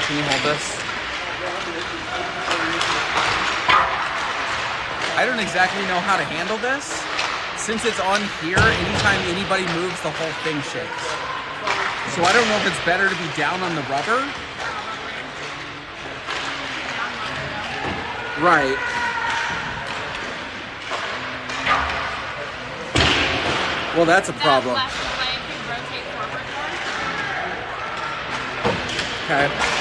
can you hold this? I don't exactly know how to handle this. Since it's on here, anytime anybody moves, the whole thing shakes. So I don't know if it's better to be down on the rubber. Right. Well, that's a problem. Okay.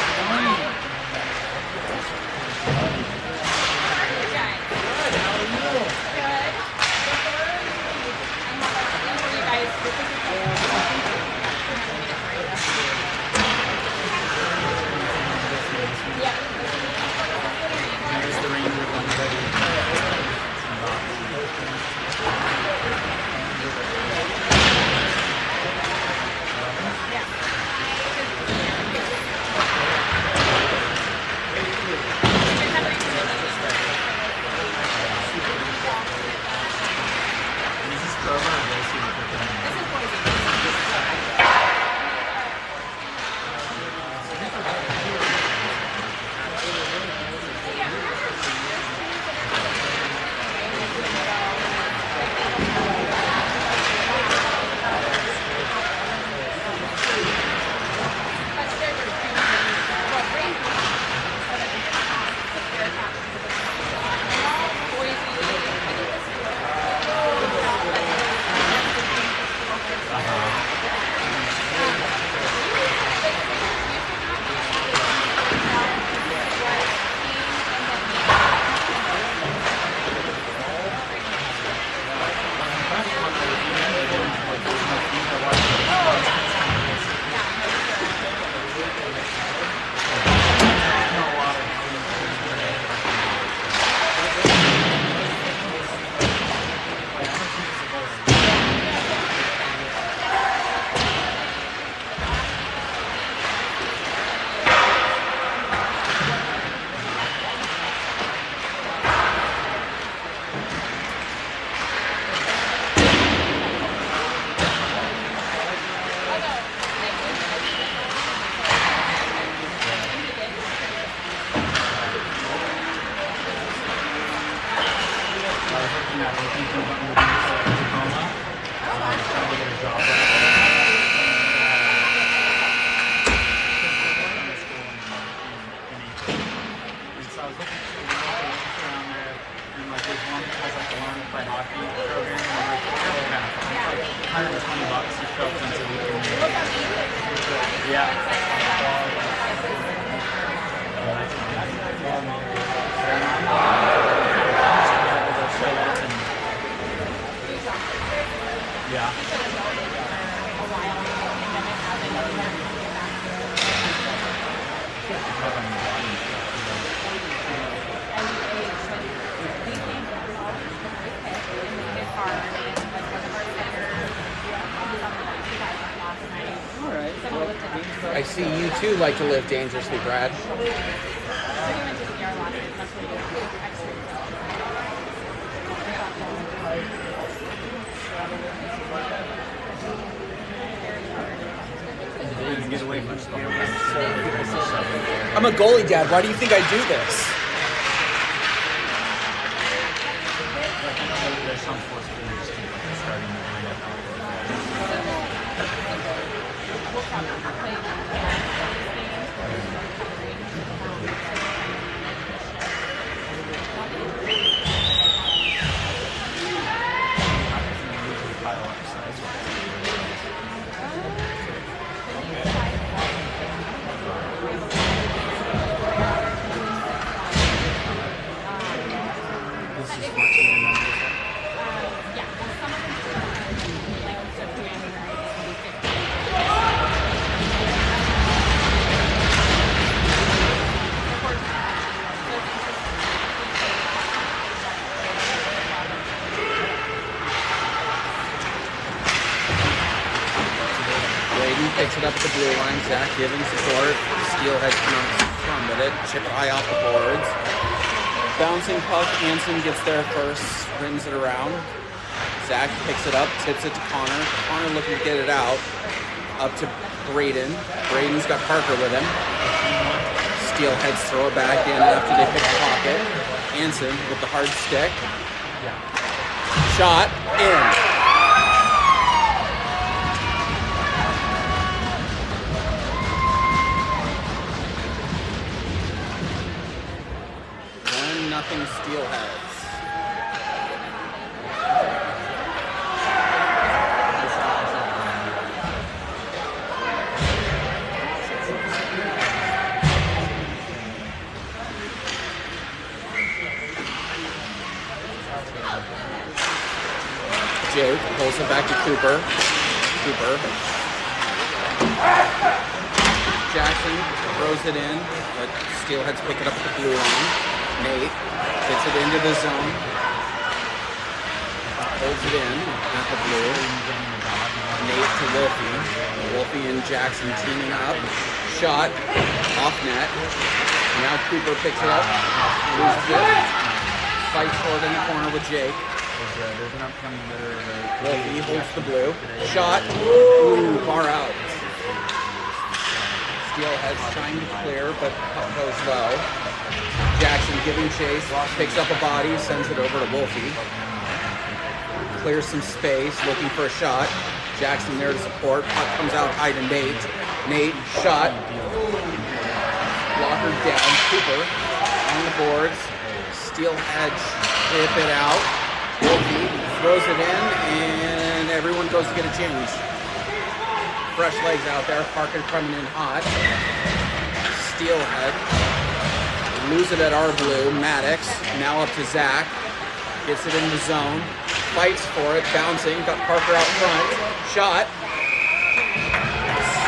I see you too like to live dangerously, Brad. I'm a goalie, Dad. Why do you think I do this? Picks it up at the blue line. Zach giving support. Steelheads come with it. Chip it high off the boards. Bouncing puck. Anson gets there first. Rims it around. Zach picks it up. Tips it to Connor. Connor looking to get it out. Up to Braden. Braden's got Parker with him. Steelheads throw it back in after they pick the pocket. Anson with the hard stick. Shot in. Nothing Steelheads. Jake pulls it back to Cooper. Jackson throws it in, but Steelheads pick it up at the blue line. Nate gets it into the zone. Holds it in at the blue. Nate to Wolfie. Wolfie and Jackson teaming up. Shot off net. Now Cooper picks it up. Loses it. Fights for it in the corner with Jake. Wolfie holds the blue. Shot. Ooh, far out. Steelheads trying to clear, but puck goes low. Jackson giving chase, picks up a body, sends it over to Wolfie. Clears some space, looking for a shot. Jackson there to support. Puck comes out high to Nate. Nate, shot. Blocker down. Cooper on the boards. Steelheads chip it out. Wolfie throws it in, and everyone goes to get a change. Fresh legs out there. Parker coming in hot. Steelhead. Lose it at our blue. Maddox now up to Zach. Gets it in the zone. Fights for it. Bouncing. Got Parker out front. Shot.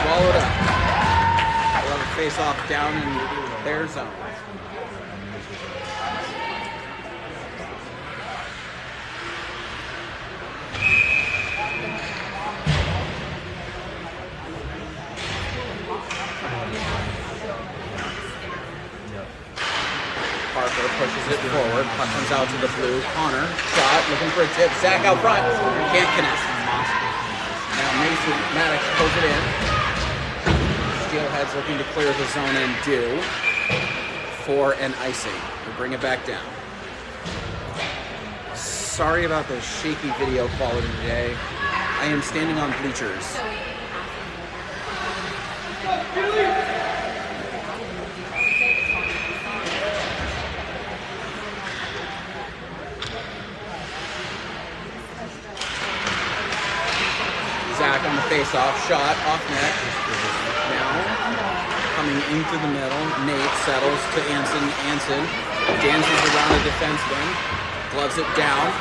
Swallowed up. We'll have a face off down in their zone. Parker pushes it forward. Puck comes out to the blue. Connor, shot, looking for a tip. Zach out front. Can't connect. Now Mason Maddox pulls it in. Steelheads looking to clear the zone and do for an icing. We bring it back down. Sorry about the shaky video quality today. I am standing on bleachers. Zach on the face-off, shot, off net. Now, coming into the middle, Nate settles to Anson. Anson dances around a defenseman, gloves it down,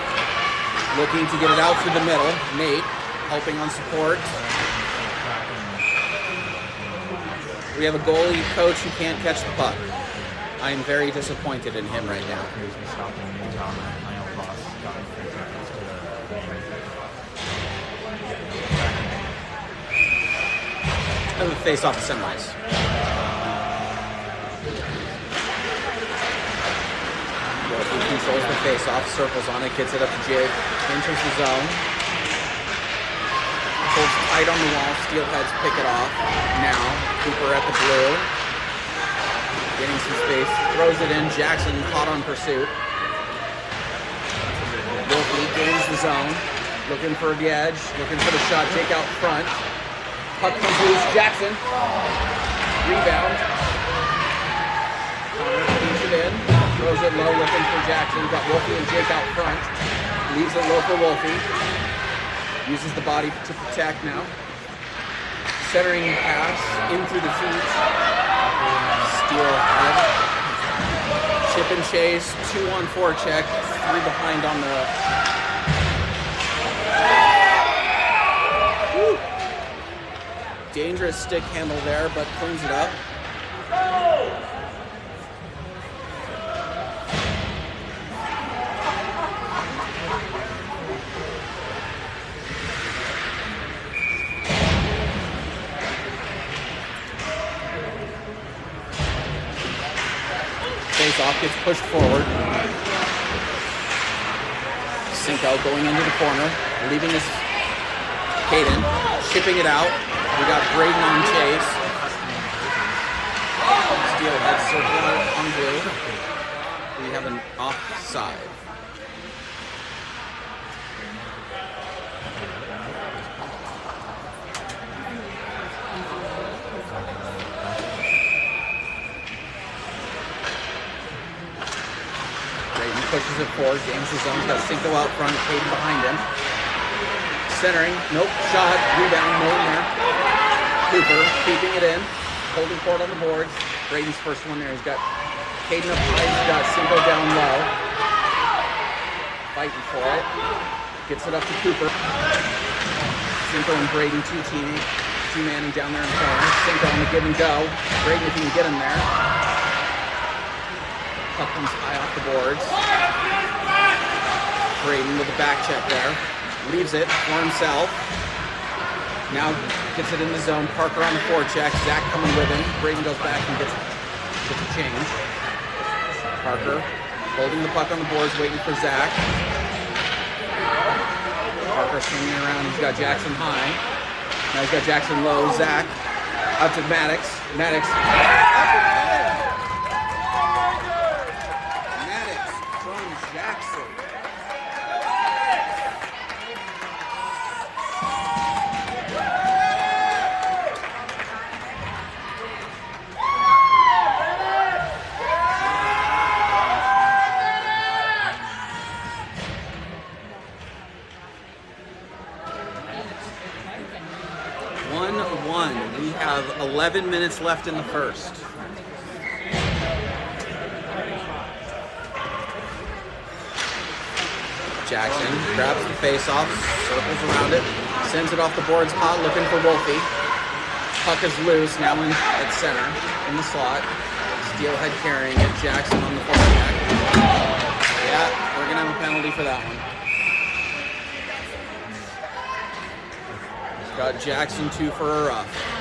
looking to get it out through the middle. Nate helping on support. We have a goalie coach who can't catch the puck. I am very disappointed in him right now. And the face off the semis. Wolfie controls the face off, circles on it, gets it up to Jake, enters the zone. Pulls tight on the wall, Steelheads pick it off. Now, Cooper at the blue. Getting some space, throws it in, Jackson hot on pursuit. Wolfie gains the zone, looking for the edge, looking for the shot, Jake out front. Puck comes loose, Jackson. Rebound. Connor feeds it in, throws it low, looking for Jackson. Got Wolfie and Jake out front. Leaves it low for Wolfie. Uses the body to protect now. Centering pass in through the feet. Steelhead. Chip and chase, 2-on-4 check, 3 behind on the... Woo. Dangerous stick handle there, but cleans it up. Face off, gets pushed forward. Cinco going into the corner, leaving his Caden, shipping it out. We got Braden on chase. Steelheads circle out on blue. We have an offside. Brayden pushes it forward. James the zone. He's got Cinco out front. Caden behind him. Centering. Nope. Shot. Rebound. No in there. Cooper keeping it in. Holding court on the boards. Brayden's first one there. He's got Caden up high. He's got Cinco down low. Fighting for it. Gets it up to Cooper. Cinco and Brayden two-manning down there in the corner. Cinco on the give and go. Brayden if he can get him there. Puck comes high off the boards. Brayden with the back check there. Leaves it for himself. Now gets it in the zone. Parker on the forecheck. Zach coming with him. Brayden goes back and gets a change. Parker holding the puck on the boards, waiting for Zach. Parker swinging around. He's got Jackson high. Now he's got Jackson low. Zach out to Maddox. Maddox from Jackson. We have 11 minutes left in the first. Jackson grabs the face-off, circles around it, sends it off the boards hot, looking for Wolfie. Puck is loose, now at center, in the slot. Steelhead carrying it, Jackson on the forecheck. Yeah, we're going to have a penalty for that one. Got Jackson 2 for a rough.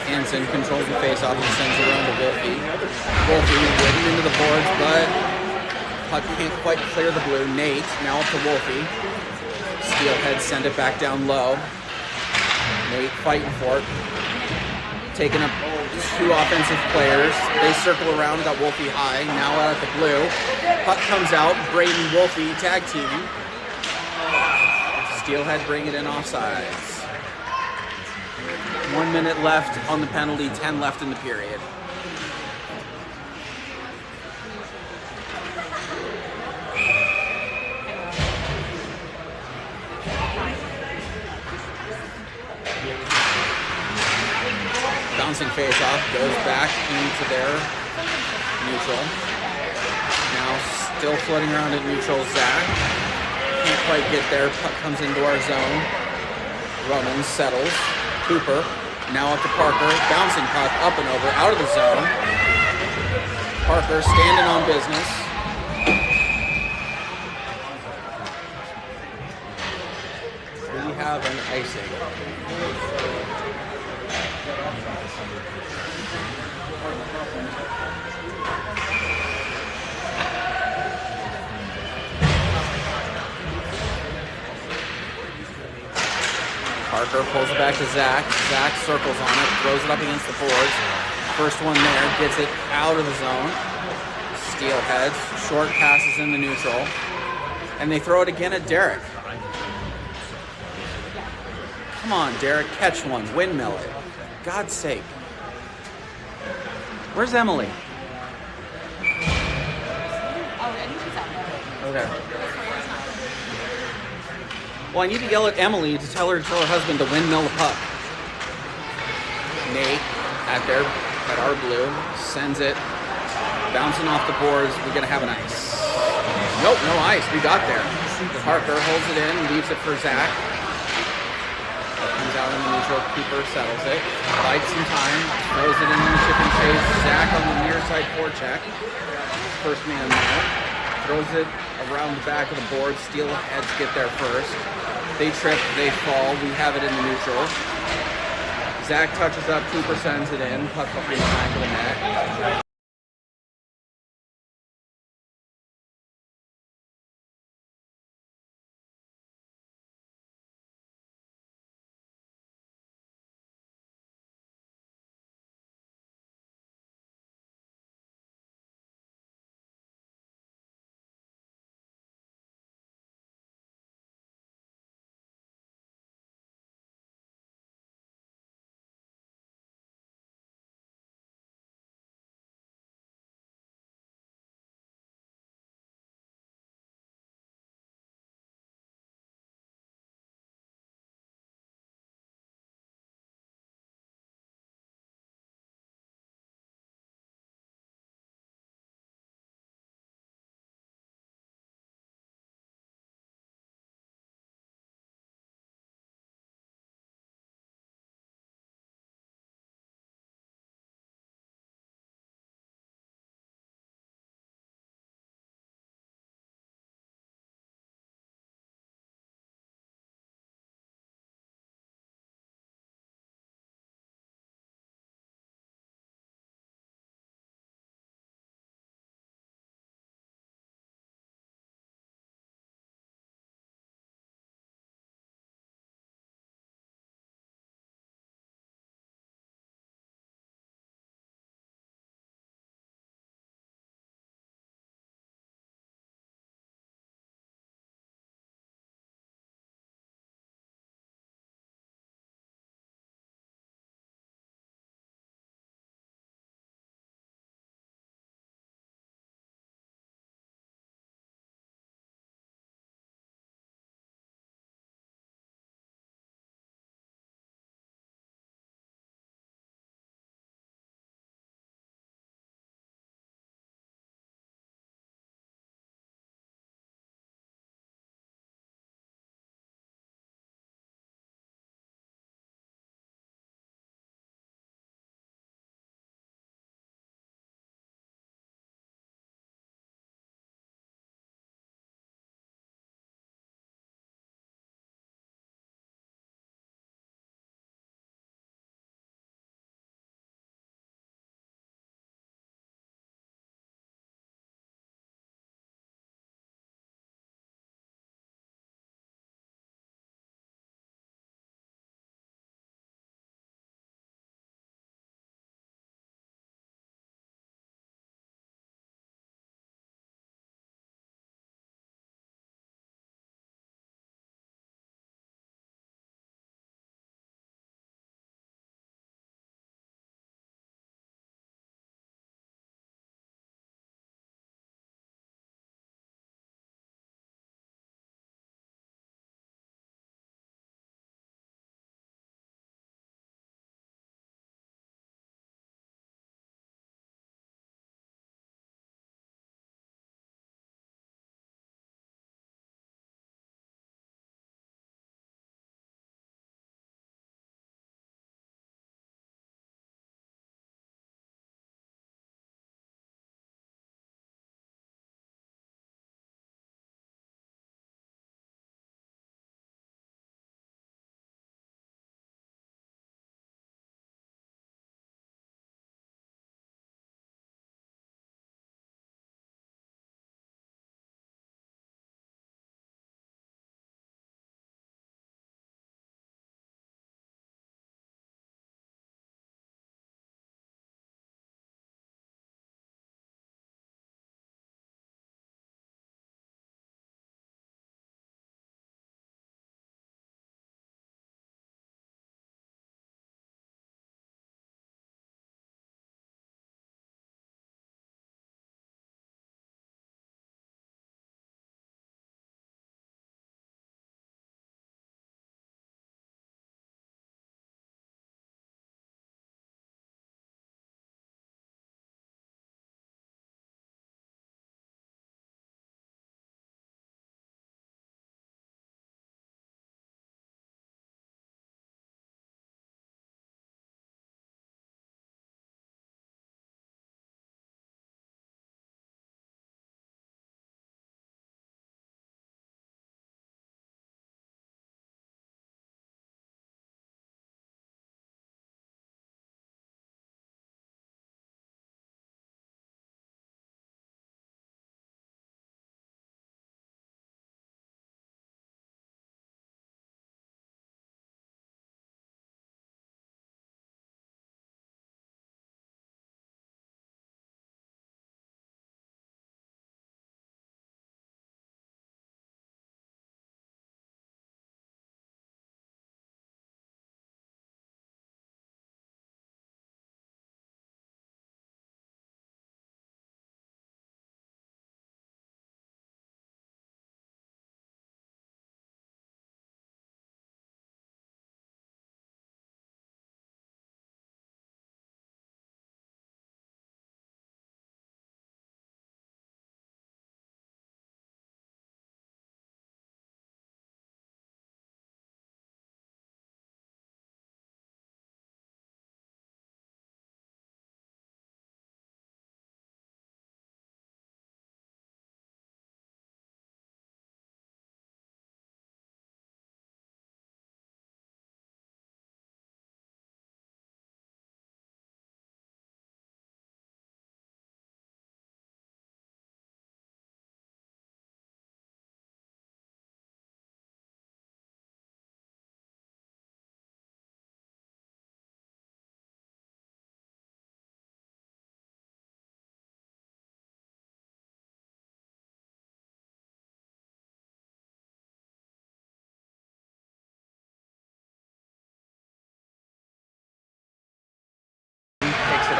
Hansen controls the face-off and sends it around to Wolfie. Wolfie getting into the boards, but puck can't quite clear the blue. Nate now up to Wolfie. Steelheads send it back down low. Nate fighting for it. Taking up two offensive players. They circle around, got Wolfie high. Now out at the blue. Puck comes out. Brayden, Wolfie tag team. Steelhead bring it in offsides. 1 minute left on the penalty, 10 left in the period. Bouncing face-off, goes back into their neutral. Now still floating around at neutral, Zach. Can't quite get there, puck comes into our zone. Roman settles. Cooper, now up to Parker, bouncing puck up and over, out of the zone. Parker standing on business. We have an icing. Parker pulls it back to Zach. Zach circles on it, throws it up against the boards. First one there, gets it out of the zone. Steelheads, short passes in the neutral. And they throw it again at Derek. Come on, Derek, catch one, windmill it. God's sake. Where's Emily? Okay. Well, I need to yell at Emily to tell her husband to windmill the puck. Nate at our blue sends it, bouncing off the boards. We're gonna have an ice. Nope, no ice. We got there. Parker holds it in, leaves it for Zach. Comes out in the neutral. Cooper settles it, bites some time, throws it in the chip and chase. Zach on the near side forecheck. First man there. throws it around the back of the board. Steelheads get there first. They trip, they fall. We have it in the neutral. Zach touches up, 2%'s it in. Puck behind the back of the net.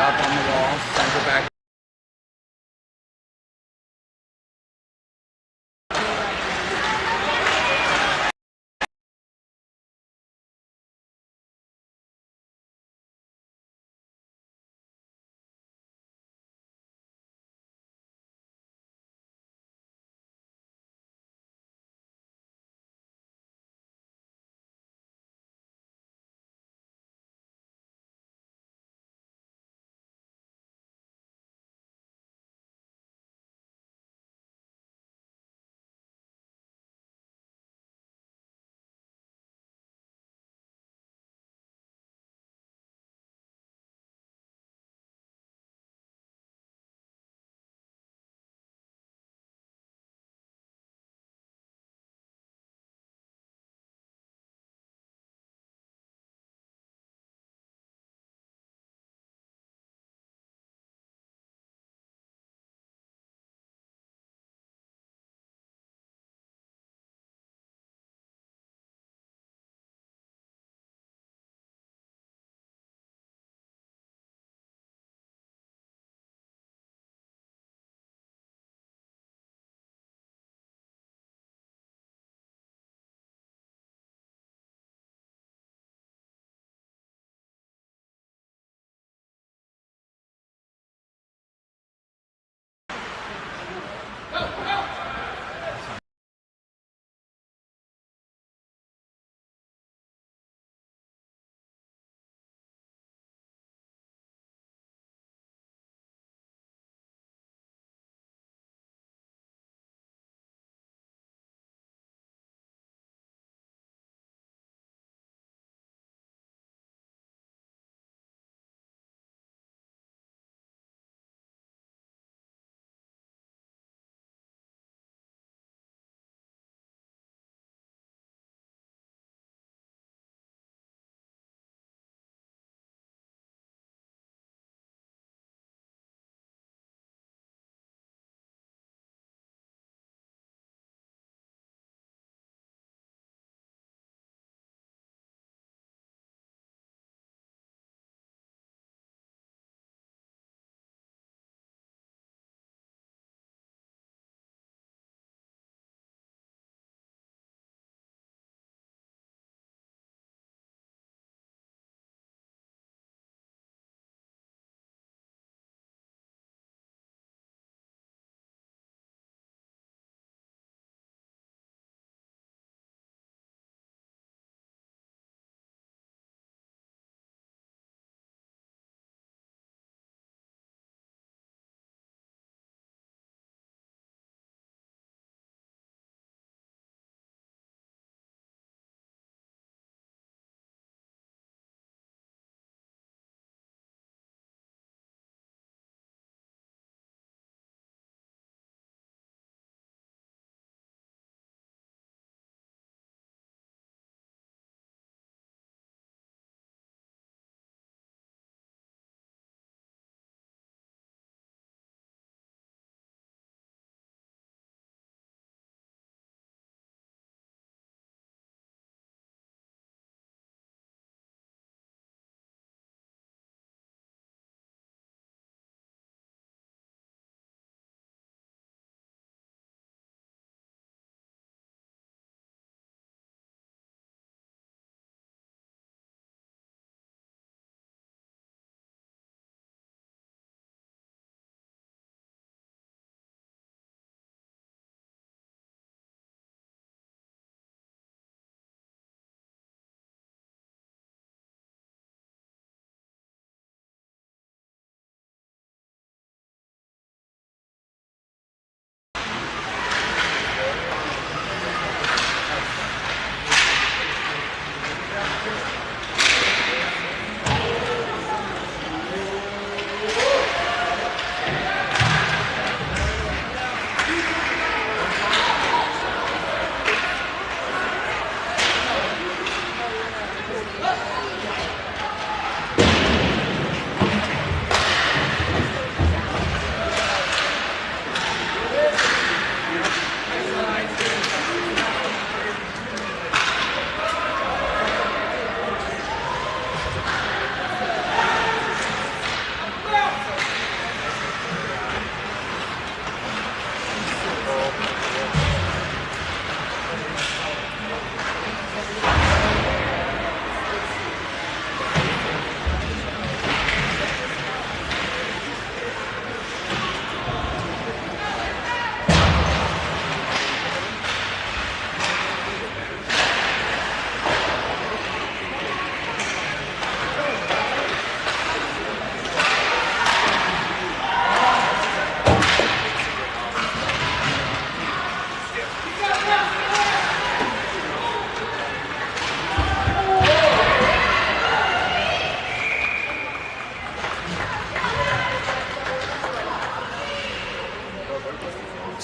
up on the wall, center back.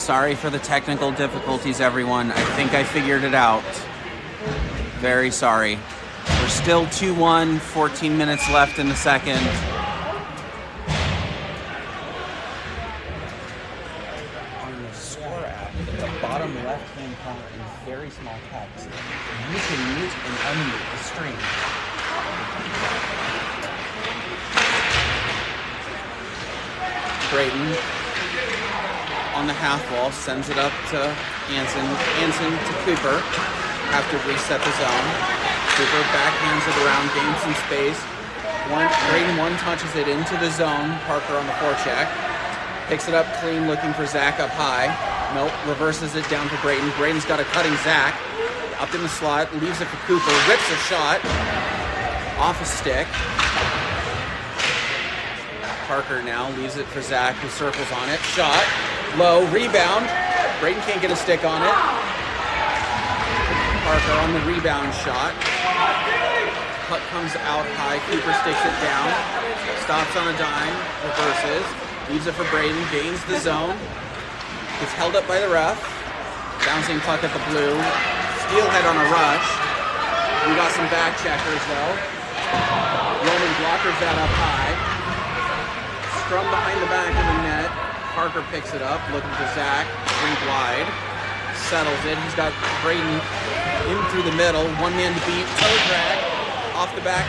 Sorry for the technical difficulties, everyone. I think I figured it out. Very sorry. We're still 2-1, 14 minutes left in the second. On the score app, at the bottom left-hand corner in very small text, you can mute and unmute the stream. Brayden on the half wall, sends it up to Anson. Anson to Cooper. Have to reset the zone. Cooper backhands it around, gains some space. Brayden one touches it into the zone. Parker on the forecheck. Picks it up clean, looking for Zach up high. Nope, reverses it down to Brayden. Brayden's got a cutting Zach. Up in the slot, leaves it for Cooper. Rips a shot. Off a stick. Parker now leaves it for Zach, who circles on it. Shot. Low. Rebound. Brayden can't get a stick on it. Parker on the rebound shot. Puck comes out high. Cooper sticks it down. Stops on a dime. Reverses. Leaves it for Brayden. Gains the zone. Gets held up by the ref. Bouncing puck at the blue. Steelhead on a rush. We got some back checkers though. Roman blockers that up high. From behind the back of the net, Parker picks it up, looking for Zach, rink wide, settles it. He's got Brayden in through the middle, one man to beat, toe drag, off the back.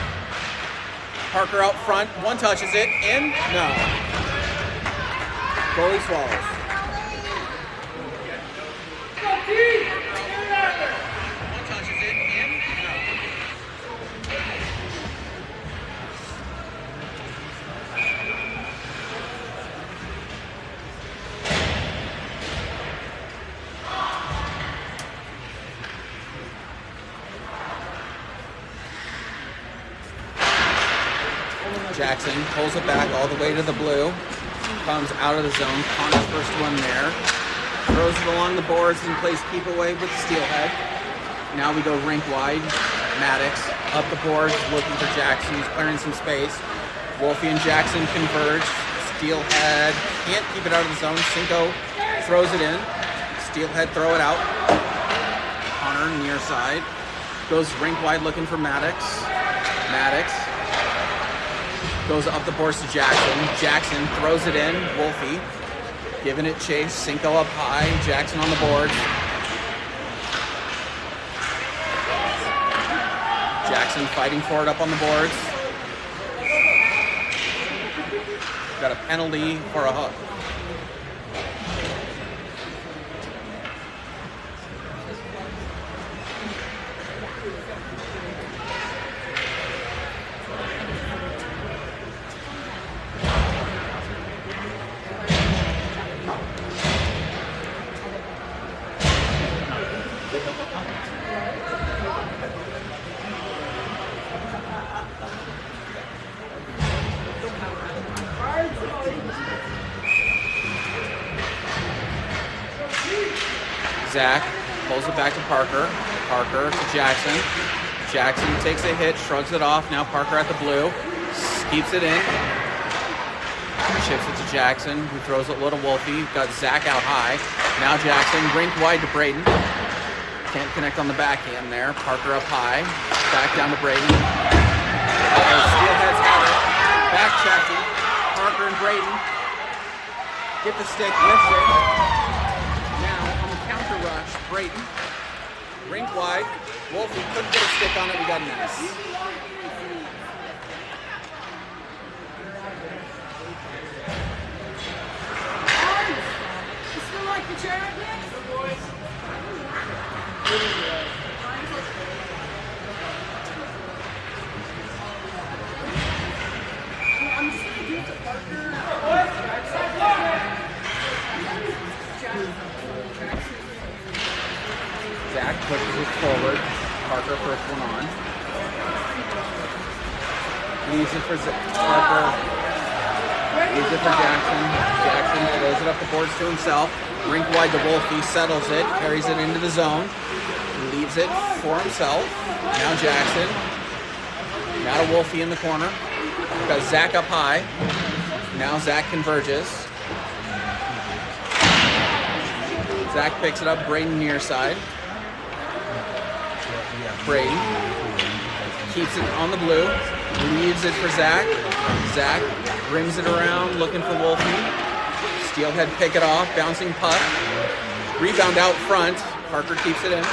Parker out front, one touches it, in, no. Goalie swallows. One touches it, in, no. Jackson pulls it back all the way to the blue. Comes out of the zone. Connor's first one there. Throws it along the boards and plays keep away with Steelhead. Now we go rink wide. Maddox up the boards looking for Jackson. He's clearing some space. Wolfie and Jackson converge. Steelhead can't keep it out of the zone. Cinco throws it in. Steelhead throw it out. Connor near side. Goes rink wide looking for Maddox. Maddox goes up the boards to Jackson. Jackson throws it in. Wolfie giving it chase. Cinco up high. Jackson on the board. Jackson fighting for it up on the boards. Got a penalty for a hook. Zach pulls it back to Parker. Parker to Jackson. Jackson takes a hit, shrugs it off. Now Parker at the blue. Keeps it in. Chips it to Jackson, who throws it low to Wolfie. Got Zach out high. Now Jackson, rink wide to Brayden. Can't connect on the backhand there. Parker up high. Back down to Brayden. Steelheads have it. Back checking. Parker and Brayden. Get the stick, lifts it. Rush, Brayden, rink wide, Wolfie couldn't get a stick on it, we got an S. You still like the champions? I'm just going to give it to Parker. Zach pushes it forward. Parker first one on. Leaves it for Parker. Leaves it for Jackson. Jackson throws it up the boards to himself. Rink wide to Wolfie. Settles it. Carries it into the zone. Leaves it for himself. Now Jackson. Now to Wolfie in the corner. Got Zach up high. Now Zach converges. Zach picks it up, Braden near side. Braden keeps it on the blue, leaves it for Zach. Zach rims it around, looking for Wolfie. Steelhead pick it off, bouncing puck. Rebound out front, Parker keeps it in.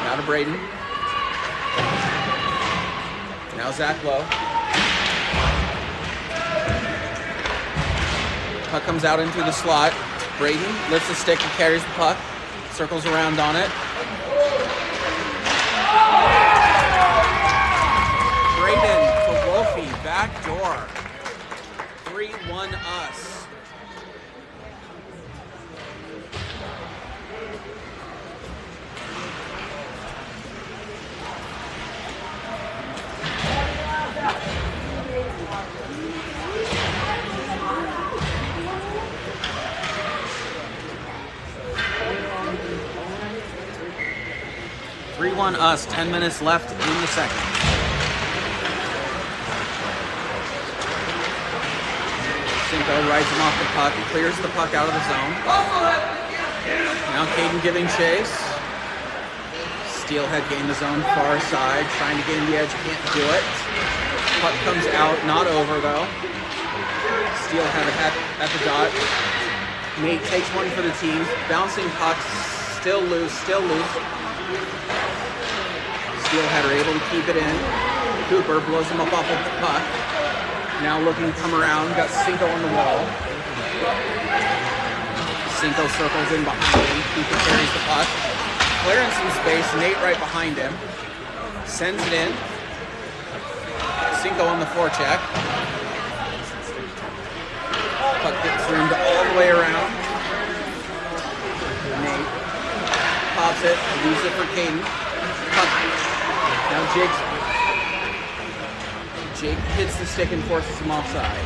Now to Braden. Now Zach low. Puck comes out into the slot. Braden lifts the stick and carries the puck. Circles around on it. Braden to Wolfie, back door. 3-1 us. Us, 10 minutes left in the second. Cinco rides him off the puck, clears the puck out of the zone. Now Caden giving chase. Steelhead gain the zone far side, trying to gain the edge, can't do it. Puck comes out, not over though. Steelhead at the dot. Nate takes one for the team. Bouncing puck, still loose. Steelhead are able to keep it in. Cooper blows him up off of the puck. Now looking to come around, got Cinco on the wall. Cinco circles in behind him. Cooper carries the puck. Clearance in space, Nate right behind him. Sends it in. Cinco on the forecheck. Puck gets rimmed all the way around. Nate pops it, leaves it for Caden. Puck. Now Jake hits the stick and forces him offside.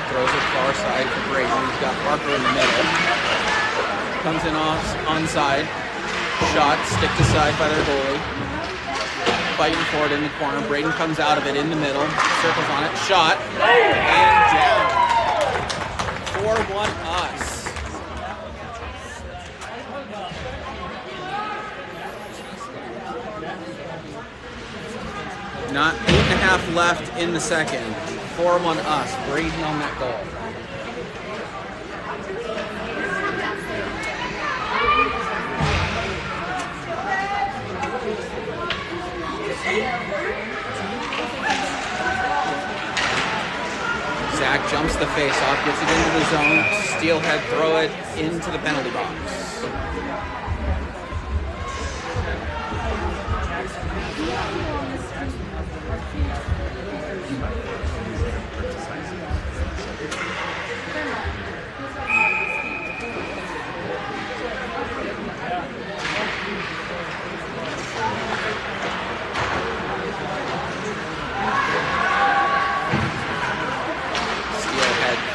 Throws it far side for Braden. He's got Parker in the middle. Comes in off onside. Shot, stick to side by their goalie. Fighting for it in the corner. Braden comes out of it in the middle. Circles on it. Shot. And down. 4-1 us. Not 8.5 left in the second. 4-1 us. Braden on that goal. Zach jumps the face-off, gets it into the zone. Steelhead throw it into the penalty box.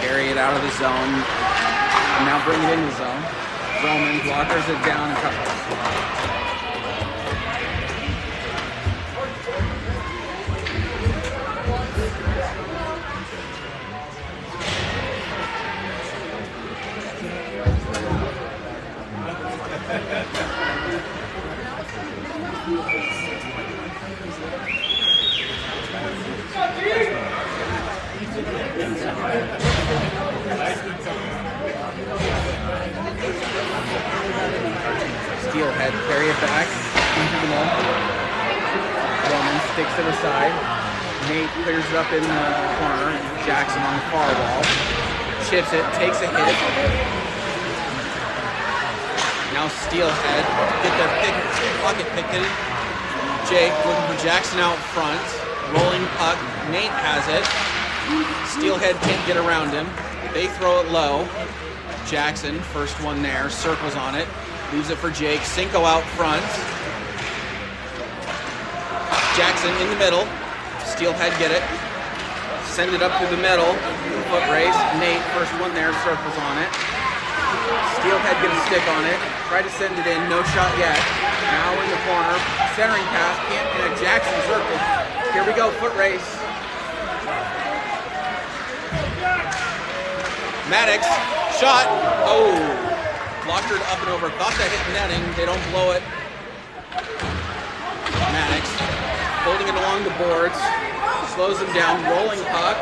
Carry it out of the zone. And now bring it into the zone. Roman blockers it down and covers. Steelhead carry it back into the middle. Roman sticks to the side. Nate clears it up in the corner. Jackson on the far wall. Chips it, takes a hit. Now Steelhead get their pocket picketed. Jake looking for Jackson out front. Rolling puck. Nate has it. Steelhead can't get around him. They throw it low. Jackson, first one there, circles on it. Leaves it for Jake. Cinco out front. Jackson in the middle. Steelhead get it. Send it up through the middle. Foot race. Nate, first one there, circles on it. Steelhead get a stick on it. Try to send it in. No shot yet. Now in the corner. Centering pass. Can't connect. Jackson circle. Here we go. Foot race. Maddox. Shot. Oh. Blocked up and over. Thought that hit netting. They don't blow it. Maddox. Holding it along the boards. Slows him down. Rolling puck.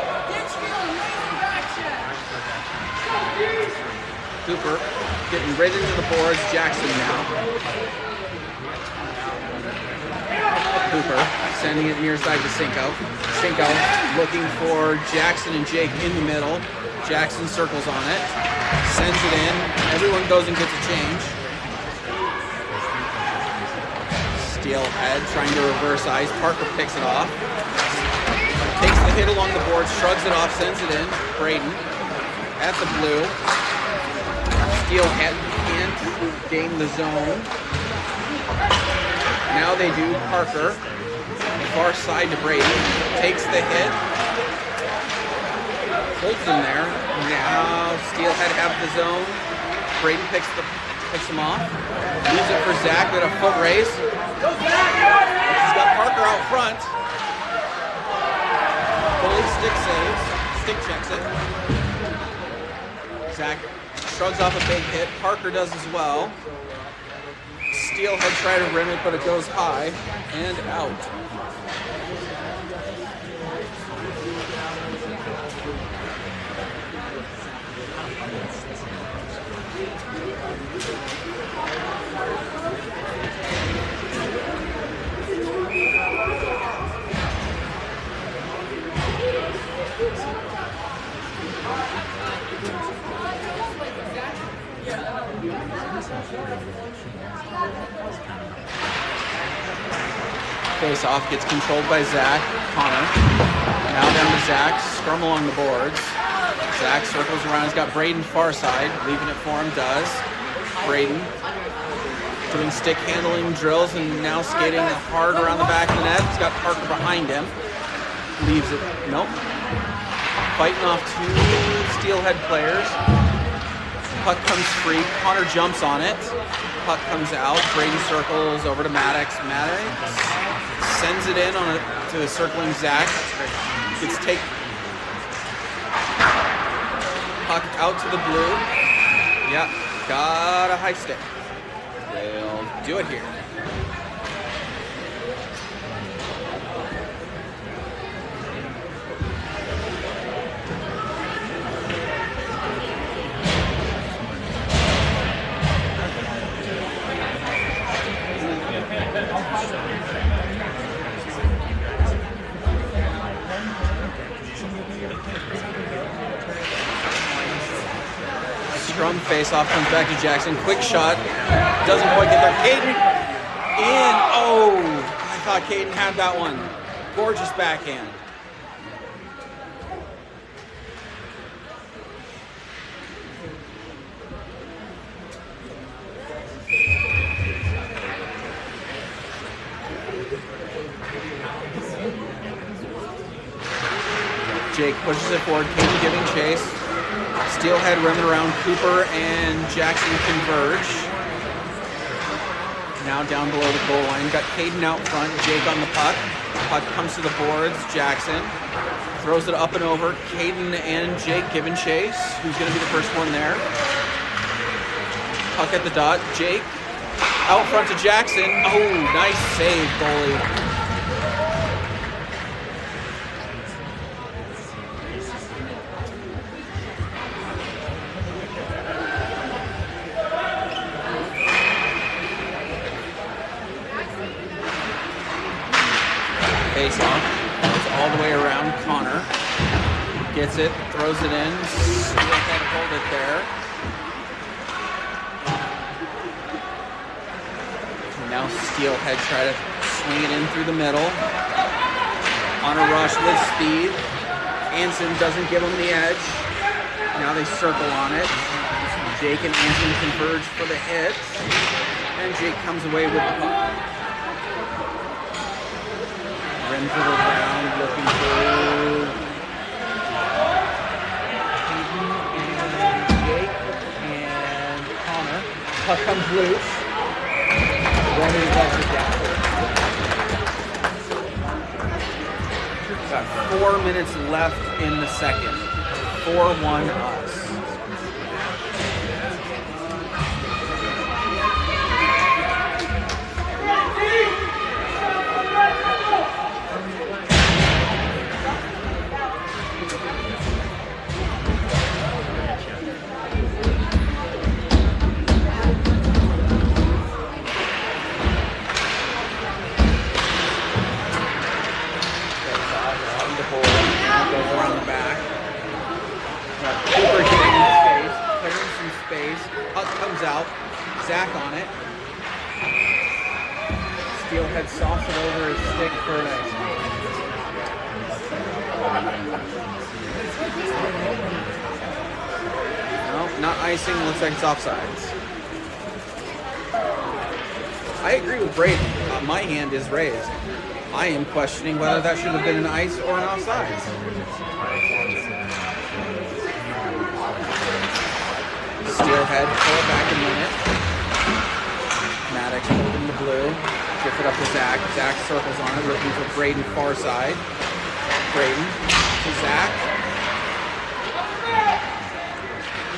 Cooper getting right into the boards. Jackson now. Cooper sending it near side to Cinco. Cinco looking for Jackson and Jake in the middle. Jackson circles on it. Sends it in. Everyone goes and gets a change. Steelhead trying to reverse ice. Parker picks it off. Takes the hit along the board. Shrugs it off. Sends it in. Braden at the blue. Steelhead can't gain the zone. Now they do. Parker, far side to Brady, takes the hit, holds him there. Now Steelhead have the zone. Brady picks him off. Leaves it for Zach with a foot race. He's got Parker out front. Goalie stick checks it. Zach shrugs off a big hit. Parker does as well. Steelhead try to rim it, but it goes high and out. Face off gets controlled by Zach. Connor. Now down to Zach. Scrum along the boards. Zach circles around. He's got Braden far side. Leaving it for him. Does. Braden doing stick handling drills and now skating hard around the back of the net. He's got Parker behind him. Leaves it. Nope. Fighting off two Steelhead players. Puck comes free. Connor jumps on it. Puck comes out. Brady circles over to Maddox. Maddox sends it in to the circling Zach. Gets puck out to the blue. Yep, got a high stick. They'll do it here. Scrum face-off comes back to Jackson. Quick shot. Doesn't quite get there. Caden in. Oh, I thought Caden had that one. Gorgeous backhand. Jake pushes it forward. Caden giving chase. Steelhead rimming around. Cooper and Jackson converge. Now down below the goal line. Got Caden out front. Jake on the puck. Puck comes to the boards. Jackson throws it up and over. Caden and Jake giving chase. Who's going to be the first one there? Puck at the dot. Jake out front to Jackson. Oh, nice save, goalie. Face off. It's all the way around. Connor gets it, throws it in. Steelhead hold it there. Now Steelhead try to swing it in through the middle. On a rush with speed. Anson doesn't give him the edge. Now they circle on it. Jake and Anson converge for the hit. And Jake comes away with the puck. Rim to the ground, looking for Puck comes loose. Roman does it down. Got 4 minutes left in the second. 4-1 us. Goes around the back. Got Cooper getting in space, clearing some space. Puck comes out. Zach on it. Steelhead softs it over his stick for an ice. No, not icing. Looks like it's offsides. I agree with Braden. My hand is raised. I am questioning whether that should have been an ice or an offside. Steelhead, pull it back a minute. Maddox holding the blue. Gives it up to Zach. Zach circles on it, looking for Braden far side. Braden to Zach.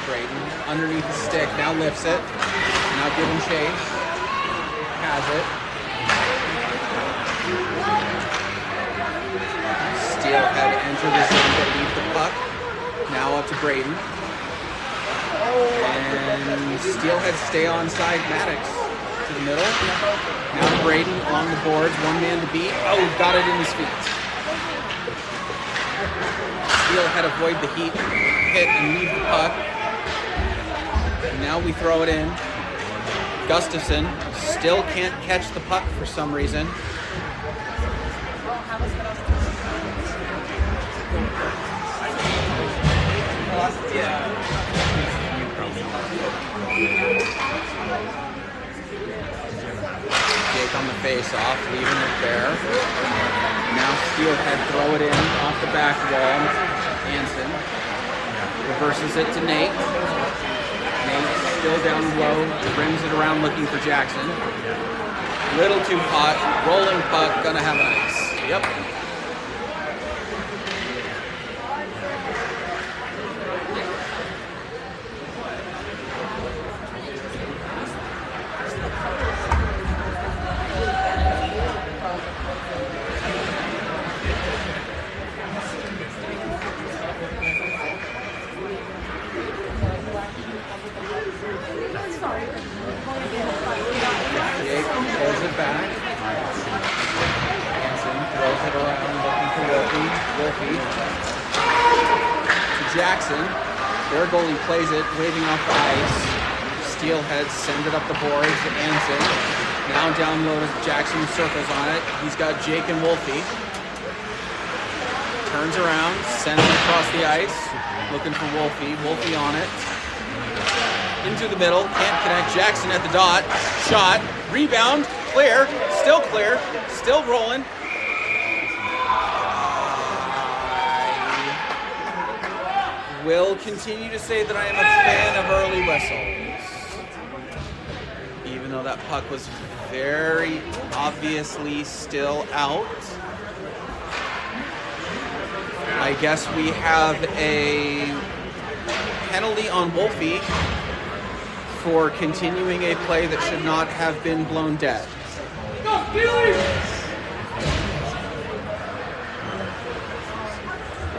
Braden underneath the stick, now lifts it. Now giving chase. Has it. Steelhead enter the zone to leave the puck. Now up to Braden. And Steelhead stay on side. Maddox to the middle. Now to Braden along the boards. One man to beat. Oh, got it in his feet. Steelhead avoid the heat, hit and leave the puck. And now we throw it in. Gustafson still can't catch the puck for some reason. Jake on the face-off, leaving it there. Now Steelhead throw it in off the back wall. Hansen reverses it to Nate. Nate still down low, rims it around looking for Jackson. Little too hot, rolling puck, gonna have an ice. Yep. Jake pulls it back. Hansen throws it around looking for Wolfie. Wolfie to Jackson. Their goalie plays it, waving off the ice. Steelhead send it up the boards to Hansen. Now down low to Jackson, circles on it. He's got Jake and Wolfie. Turns around, sends it across the ice. Looking for Wolfie. Wolfie on it. Into the middle, can't connect. Jackson at the dot. Shot. Rebound. Clear. Still rolling. I will continue to say that I am a fan of early whistles. Even though that puck was very obviously still out. I guess we have a penalty on Wolfie for continuing a play that should not have been blown dead.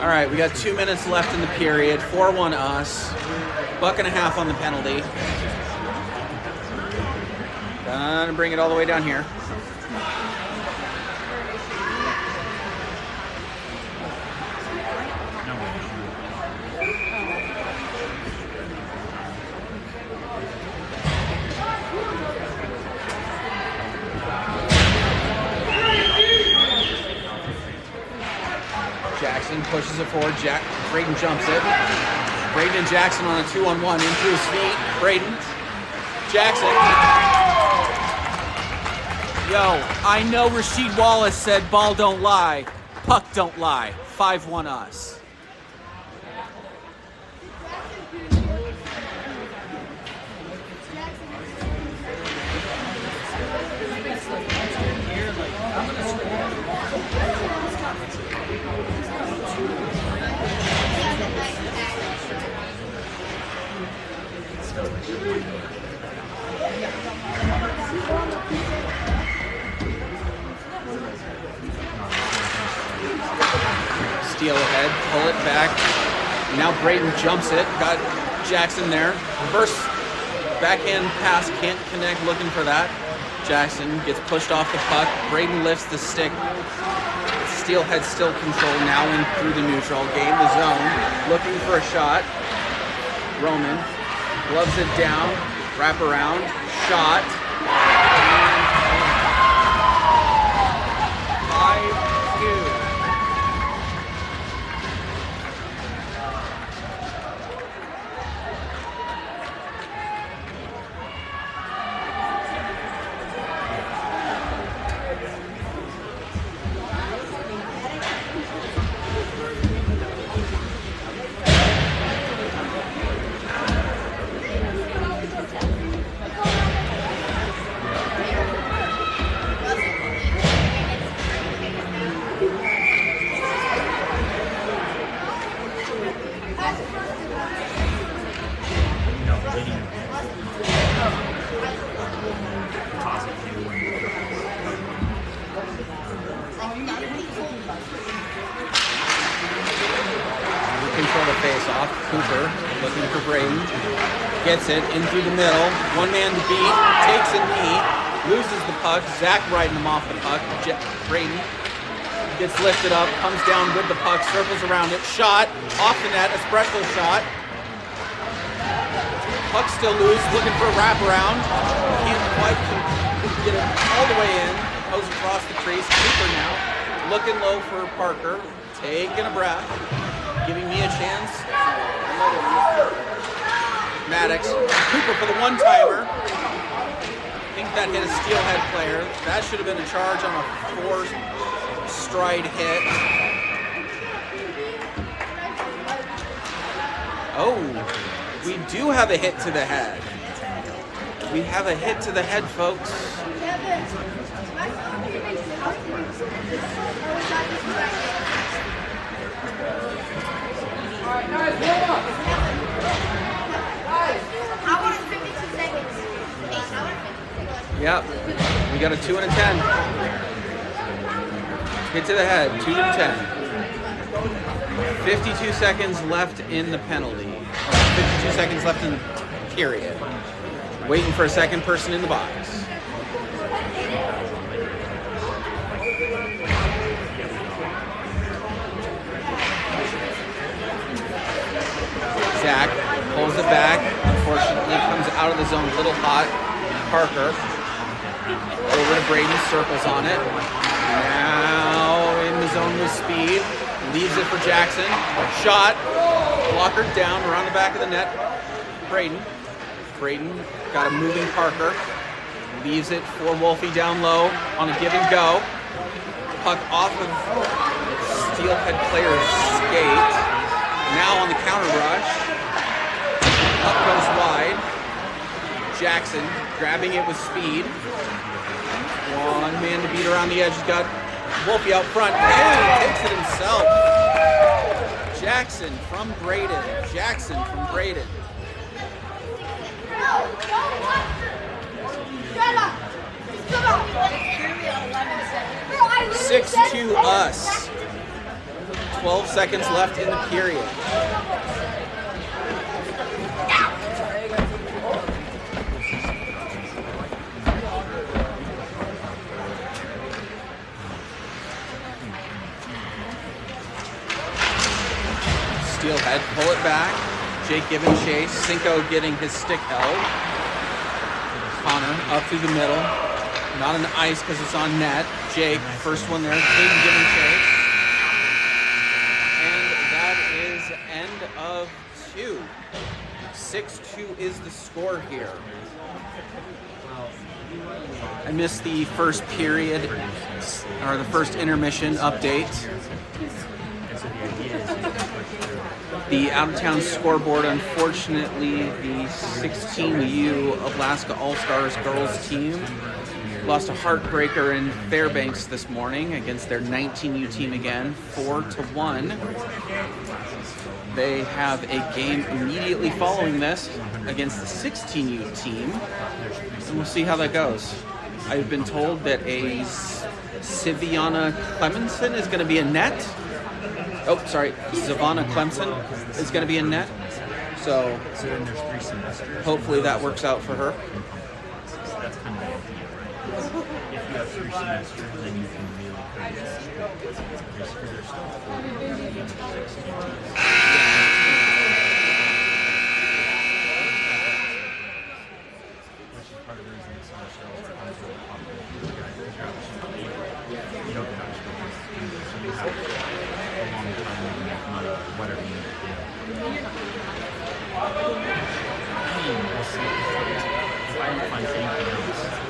All right, we got 2 minutes left in the period. 4-1 us. $1.50 on the penalty. Gonna bring it all the way down here. Jackson pushes it forward. Braden jumps it. Braden and Jackson on a 2-on-1 into his feet. Braden. Jackson. Yo, I know Rasheed Wallace said ball don't lie. Puck don't lie. 5-1 us. Steelhead, pull it back. Now Braden jumps it. Got Jackson there. Reverse backhand pass, can't connect, looking for that. Jackson gets pushed off the puck. Braden lifts the stick. Steelhead still control now in through the neutral. Gain the zone. Looking for a shot. Roman gloves it down. Wrap around. Shot. 5-2. Control the face-off. Cooper looking for Braden. Gets it in through the middle. One man to beat. Takes a knee. Loses the puck. Zach riding him off the puck. Braden gets lifted up. Comes down with the puck. Circles around it. Shot. Off the net. Espresso shot. Puck still loose. Looking for a wraparound. Can't quite get it all the way in. Goes across the crease. Cooper now. Looking low for Parker. Taking a breath. Giving me a chance. Maddox. Cooper for the one-timer. I think that hit a Steelhead player. That should have been a charge on a 4-stride hit. Oh, we do have a hit to the head. We have a hit to the head, folks. Alright, guys, hold up. I want 52 seconds. Yep. We got a 2 and a 10. Hit to the head, 2 to 10. 52 seconds left in the penalty. 52 seconds left in the period. Waiting for a second person in the box. Zach pulls it back. Unfortunately, comes out of the zone a little hot. Parker over to Braden, circles on it. Now in the zone with speed. Leaves it for Jackson. Shot. Blocker down around the back of the net. Braden got a moving Parker. Leaves it for Wolfie down low on a give and go. Puck off of Steelhead player's skate. Now on the counter rush. Puck goes wide. Jackson grabbing it with speed. One man to beat around the edge. He's got Wolfie out front. And he takes it himself. Jackson from Braden. No, don't watch her. Shut up. Shut up. Bro, I literally said 6-2 us. 12 seconds left in the period. Steelhead, pull it back. Jake giving chase. Cinco getting his stick held. Connor up through the middle. Not an ice because it's on net. Jake, first one there. Hayden giving chase. And that is end of 2. 6-2 is the score here. I missed the first period, or the first intermission update. The out-of-town scoreboard, unfortunately, the 16U Alaska All-Stars girls team lost a heartbreaker in Fairbanks this morning against their 19U team again, 4-1. They have a game immediately following this against the 16U team, and we'll see how that goes. I've been told that a Siviana Clemenson is going to be in net. Oh, sorry, Savannah Clemson is going to be in net. So then there's 3 semesters. hopefully that works out for her. So that's kind of the idea, right? If you have 3 semesters, then you can really kind of because there's still 4 games of 16 which is part of the reason the semester comes to a popular guys. Because you're obviously you don't have to go so you have a long time to make money, whatever you need to do. We'll see if I can find anything else.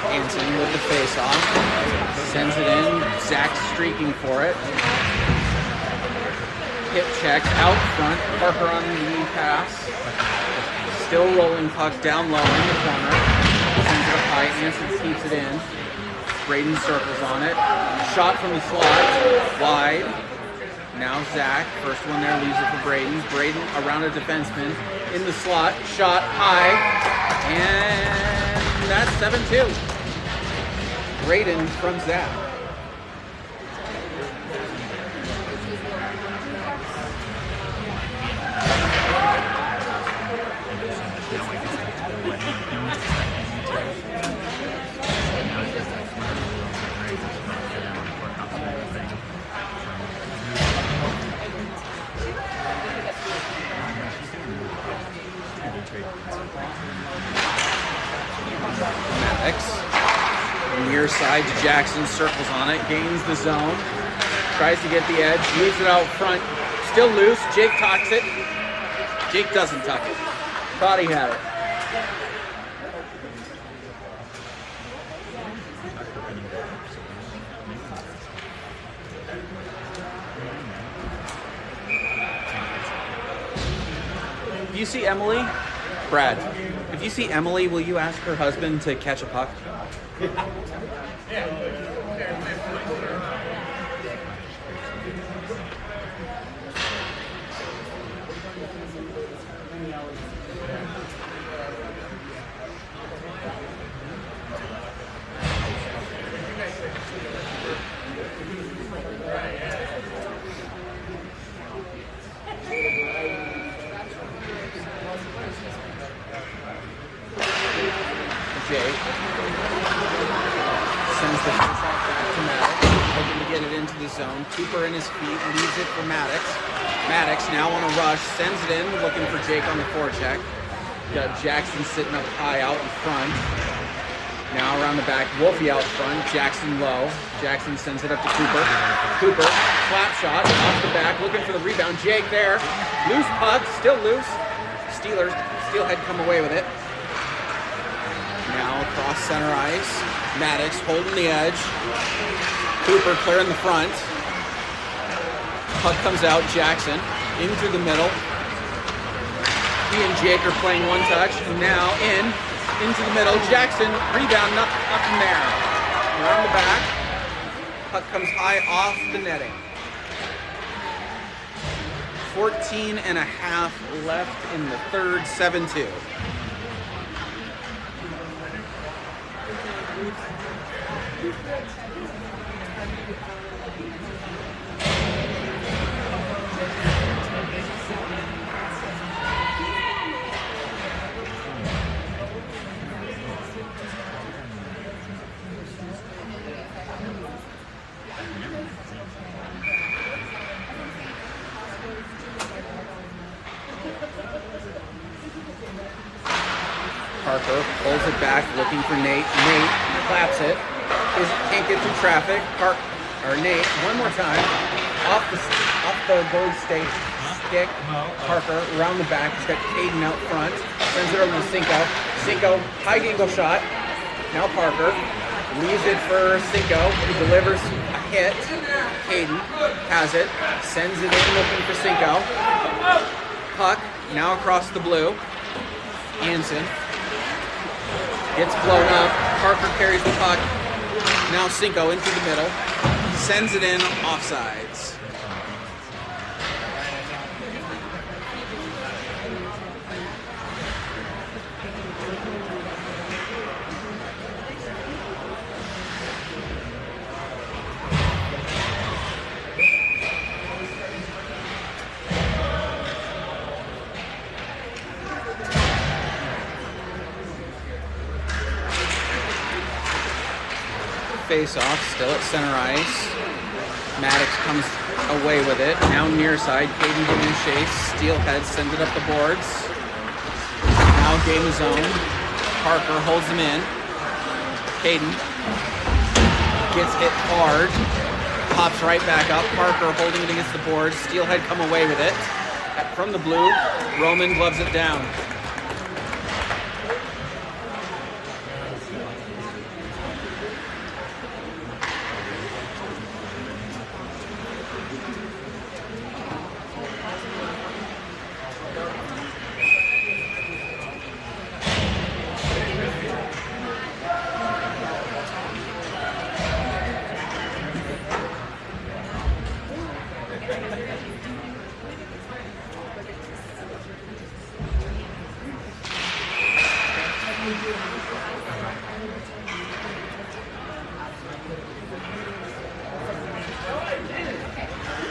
Anson with the face-off. Sends it in. Zach streaking for it. Hip check out front. Parker on the pass. Still rolling puck down low in the corner. Sends it up high. Anson keeps it in. Braden circles on it. Shot from the slot. Wide. Now Zach. First one there leaves it for Braden. Braden around a defenseman. In the slot. Shot high. And that's 7-2. Braden from Zach. Maddox. Near side to Jackson, circles on it, gains the zone, tries to get the edge, moves it out front, still loose. Jake tucks it. Jake doesn't tuck it. Thought he had it. If you see Emily, Brad, if you see Emily, will you ask her husband to catch a puck? Jake sends the face off back to Maddox, hoping to get it into the zone. Cooper in his feet, leaves it for Maddox. Maddox now on a rush, sends it in, looking for Jake on the forecheck. Got Jackson sitting up high out in front. Now around the back, Wolfie out front, Jackson low. Jackson sends it up to Cooper. Cooper, flat shot, off the back, looking for the rebound. Jake there, loose puck, still loose. Steelhead come away with it. Now across center ice, Maddox holding the edge. Cooper clearing the front. Puck comes out, Jackson into the middle. He and Jake are playing one touch. Now into the middle. Jackson, rebound, nothing there. Around the back. Puck comes high off the netting. 14 and a half left in the third, 7-2. Parker pulls it back, looking for Nate. Nate claps it. Can't get through traffic. or Nate, one more time. Off the gold stick, Parker around the back. He's got Caden out front. Sends it over to Cinco. Cinco, high angle shot. Now Parker leaves it for Cinco. He delivers a hit. Caden has it. Sends it in looking for Cinco. Puck now across the blue. Anson gets blown up. Parker carries the puck. Now Cinco into the middle. Sends it in offsides. Face-off, still at center ice. Maddox comes away with it. Now near side, Caden giving chase. Steelheads sends it up the boards. Now game zone. Parker holds him in. Caden gets hit hard. Pops right back up. Parker holding it against the boards. Steelhead come away with it. From the blue, Roman gloves it down.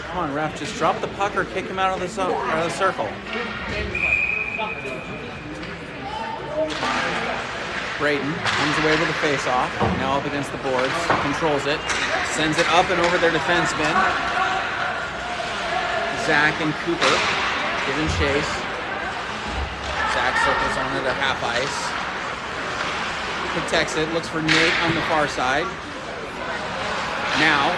Come on, ref, just drop the puck or kick him out of the circle. Braden comes away with a face-off. Now up against the boards. Controls it. Sends it up and over their defenseman. Zach and Cooper giving chase. Zach circles on it at half ice. Protects it. Looks for Nate on the far side. Now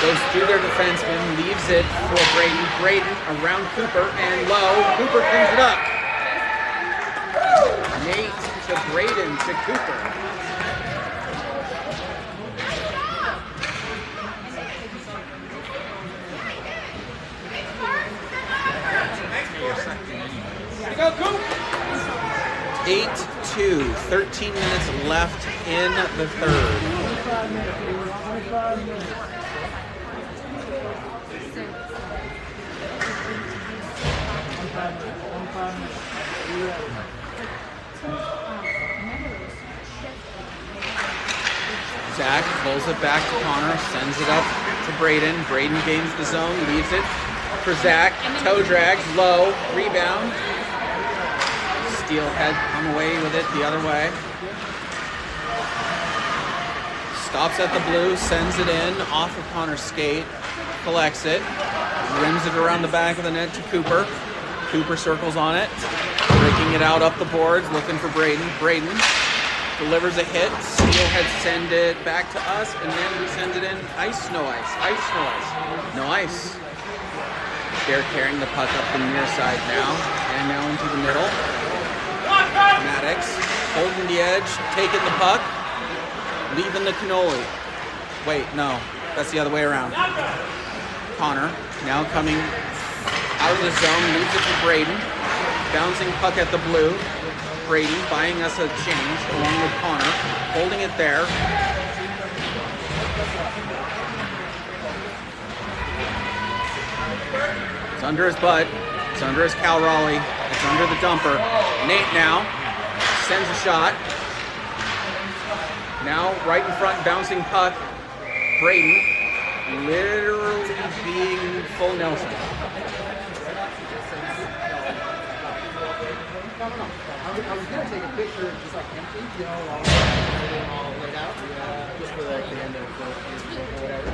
goes through their defenseman, leaves it for Braden. Braden around Cooper and low. Cooper cleans it up. Nate to Braden to Cooper. Go, Coop! 8-2, 13 minutes left in the third. Zach pulls it back to Connor, sends it up to Braden. Braden gains the zone, leaves it for Zach. Toe drags, low, rebound. Steelhead come away with it the other way. Stops at the blue, sends it in off of Connor's skate, collects it, rims it around the back of the net to Cooper. Cooper circles on it, breaking it out up the boards, looking for Braden. Braden delivers a hit. Steelhead send it back to us, and then we send it in. Ice, no ice. Ice, no ice. No ice. They're carrying the puck up the near side now, and now into the middle. Maddox holding the edge, taking the puck, leaving the cannoli. Wait, no, that's the other way around. Connor now coming out of the zone, leaves it to Braden. Bouncing puck at the blue. Braden buying us a change along with Connor, holding it there. It's under his butt. It's under his Cal Raleigh. It's under the dumper. Nate now sends a shot. Now right in front, bouncing puck. Braden literally being full Nelson. I was gonna take a picture just like empty, you know, all laid out, just for like the end of the or whatever.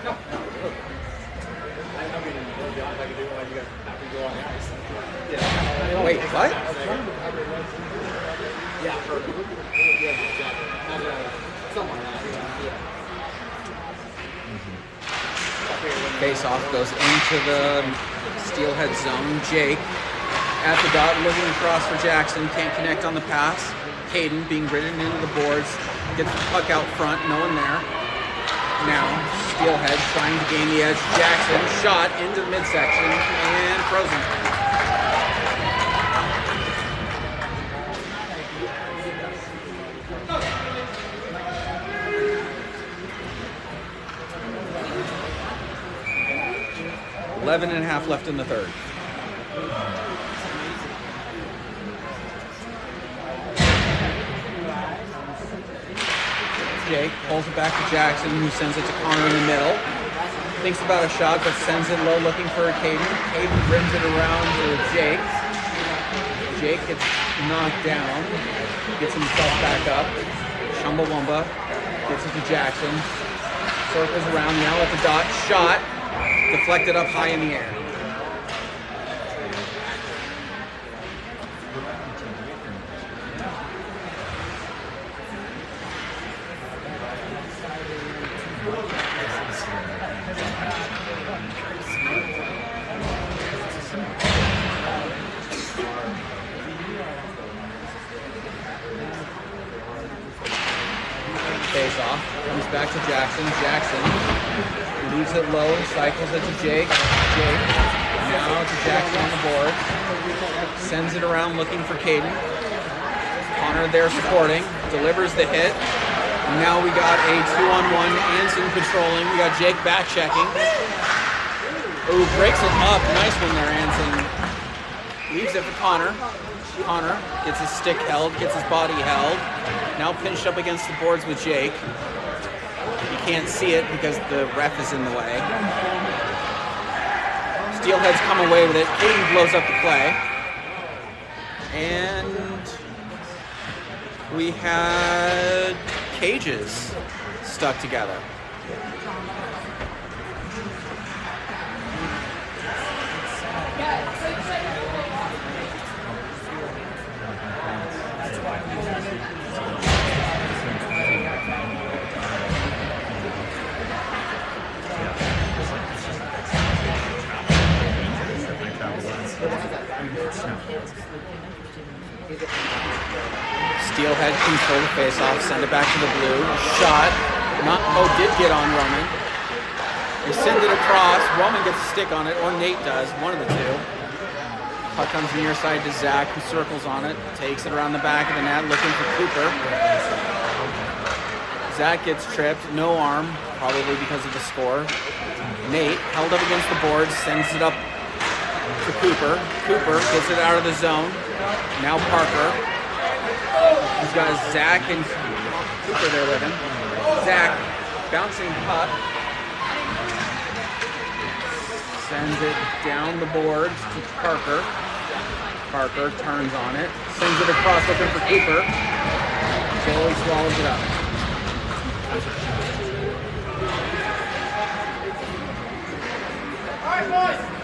No. I mean, if I could do it, like you guys have to go on the ice. Yeah. Wait, what? Yeah, for something like that. Yeah. Face-off goes into the Steelhead zone. Jake at the dot, looking across for Jackson. Can't connect on the pass. Caden being ridden into the boards. Gets the puck out front. No one there. Now, Steelhead trying to gain the edge. Jackson shot into the midsection and frozen. Eleven and a half left in the third. Jake pulls it back to Jackson, who sends it to Connor in the middle. Thinks about a shot, but sends it low, looking for Caden. Caden brings it around to Jake. Jake gets knocked down, gets himself back up. Chumbawamba gets it to Jackson. Circles around now at the dot. Shot. Deflected up high in the air. Face off. Comes back to Jackson. Jackson leaves it low, cycles it to Jake. Jake now to Jackson on the board. Sends it around looking for Caden. Connor there supporting. Delivers the hit. Now we got a 2-on-1. Anson patrolling. We got Jake back checking. Ooh, breaks it up. Nice one there, Anson. Leaves it for Connor. Connor gets his stick held, gets his body held. Now pinched up against the boards with Jake. You can't see it because the ref is in the way. Steelheads come away with it. Caden blows up the play. And we had cages stuck together. Steelhead control the face-off, send it back to the blue. Shot, did get on Roman. They send it across. Roman gets a stick on it, or Nate does, one of the two. Puck comes near side to Zach, who circles on it, takes it around the back of the net, looking for Cooper. Zach gets tripped, no arm, probably because of the score. Nate, held up against the board, sends it up to Cooper. Cooper gets it out of the zone. Now Parker. He's got Zach and Cooper there with him. Zach bouncing puck. Sends it down the boards to Parker. Parker turns on it. Sends it across looking for Cooper. Joey swallows it up. All right, boys.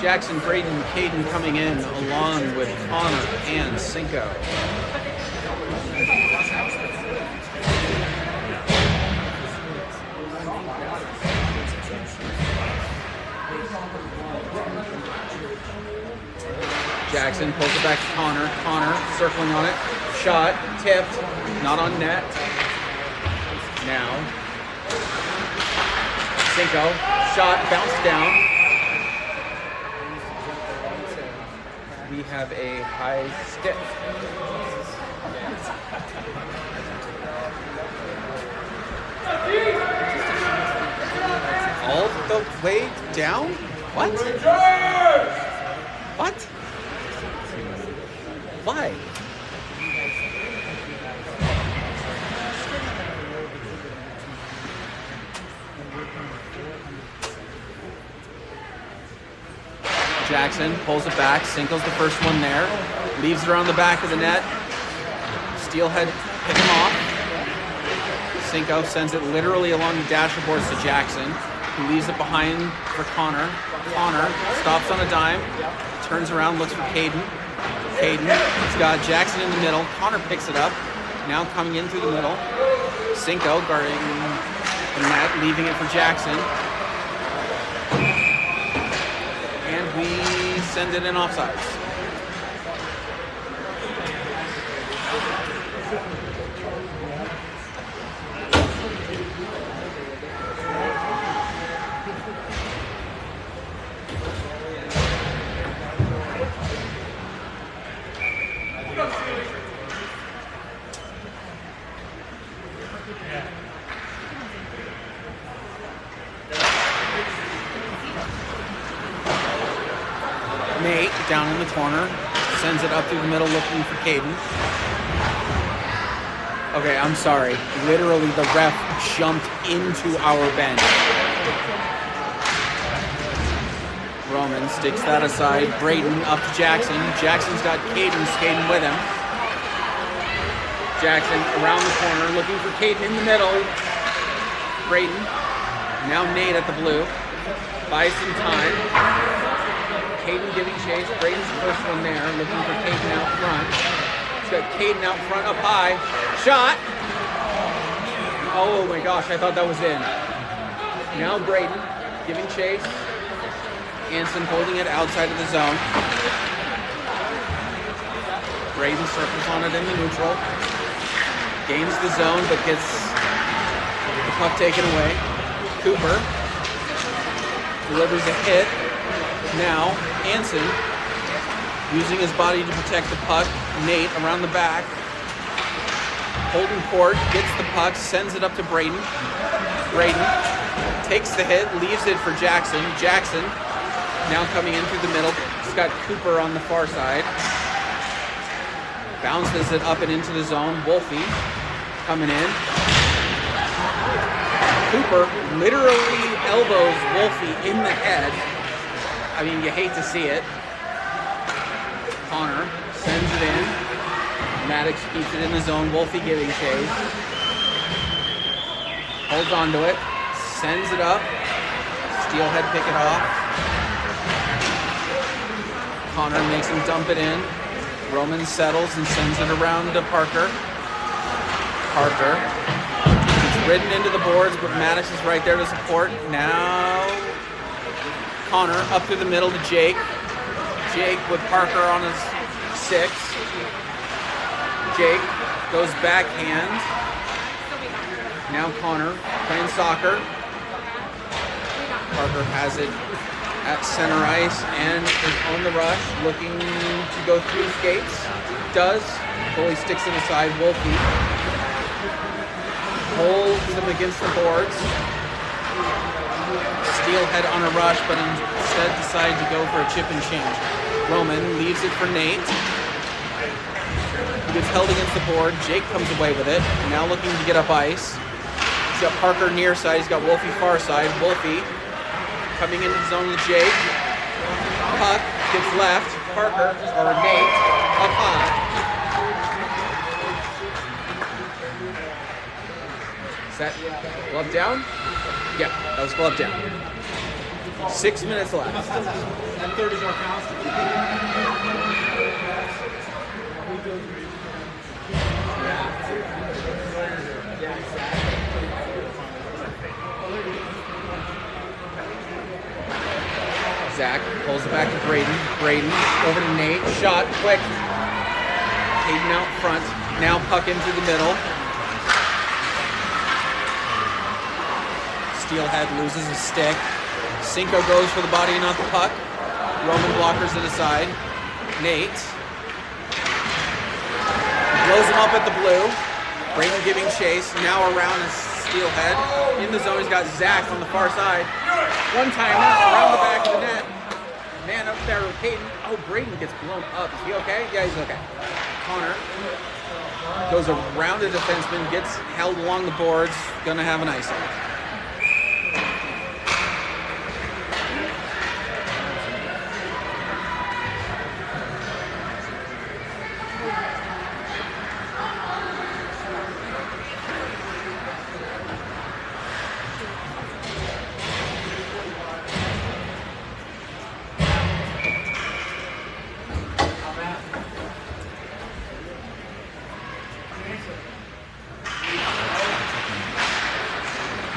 Jackson, Braden, Caden coming in along with Connor and Cinco. Jackson pulls it back to Connor. Connor circling on it. Shot, tipped, not on net. Now, Cinco, shot, bounced down. We have a high stick. All the way down? What? What? Why? Jackson pulls it back, Cinco's the first one there, leaves it around the back of the net. Steelhead pick him off. Cinco sends it literally along the dasher boards to Jackson, who leaves it behind for Connor. Connor stops on a dime, turns around, looks for Caden. Caden, he's got Jackson in the middle. Connor picks it up, now coming in through the middle. Cinco guarding the net, leaving it for Jackson. And we send it in offsides. Nate down in the corner, sends it up through the middle looking for Caden. Okay, I'm sorry. Literally, the ref jumped into our bench. Roman sticks that aside. Braden up to Jackson. Jackson's got Caden skating with him. Jackson around the corner looking for Caden in the middle. Braden. Now Nate at the blue. Buys some time. Caden giving chase. Braden's the first one there, looking for Caden out front. He's got Caden out front, up high. Shot! Oh my gosh, I thought that was in. Now Braden giving chase. Anson holding it outside of the zone. Braden circles on it in the neutral. Gains the zone, but gets the puck taken away. Cooper delivers a hit. Now, Anson, using his body to protect the puck. Nate around the back. Holding court, gets the puck, sends it up to Braden. Braden takes the hit, leaves it for Jackson. Jackson now coming in through the middle. He's got Cooper on the far side. Bounces it up and into the zone. Wolfie coming in. Cooper literally elbows Wolfie in the head. I mean, you hate to see it. Connor sends it in. Maddox keeps it in the zone. Wolfie giving chase. Holds on to it. Sends it up. Steelhead pick it off. Connor makes him dump it in. Roman settles and sends it around to Parker. Parker. It's ridden into the boards, but Maddox is right there to support. Now Connor up through the middle to Jake. Jake with Parker on his 6. Jake goes backhand. Now Connor playing soccer. Parker has it at center ice and is on the rush, looking to go through skates. Does. Goalie sticks it aside. Wolfie holds them against the boards. Steelhead on a rush, but instead decide to go for a chip and change. Roman leaves it for Nate. He gets held against the board. Jake comes away with it. Now looking to get up ice. He's got Parker near side. He's got Wolfie far side. Wolfie coming into the zone with Jake. Puck gets left. Parker, or Nate, up high. Is that glove down? Yeah, that was glove down. 6 minutes left. And 30 more counts. Zach pulls it back to Braden. Braden over to Nate. Shot, quick. Hayden out front. Now puck into the middle. Steelhead loses a stick. Cinco goes for the body and not the puck. Roman blockers it aside. Nate blows him up at the blue. Braden giving chase. Now around is Steelhead. In the zone, he's got Zach on the far side. One timer around the back of the net. Man up there with Caden. Oh, Braden gets blown up. Is he okay? Yeah, he's okay. Connor goes around a defenseman, gets held along the boards. Gonna have an icing.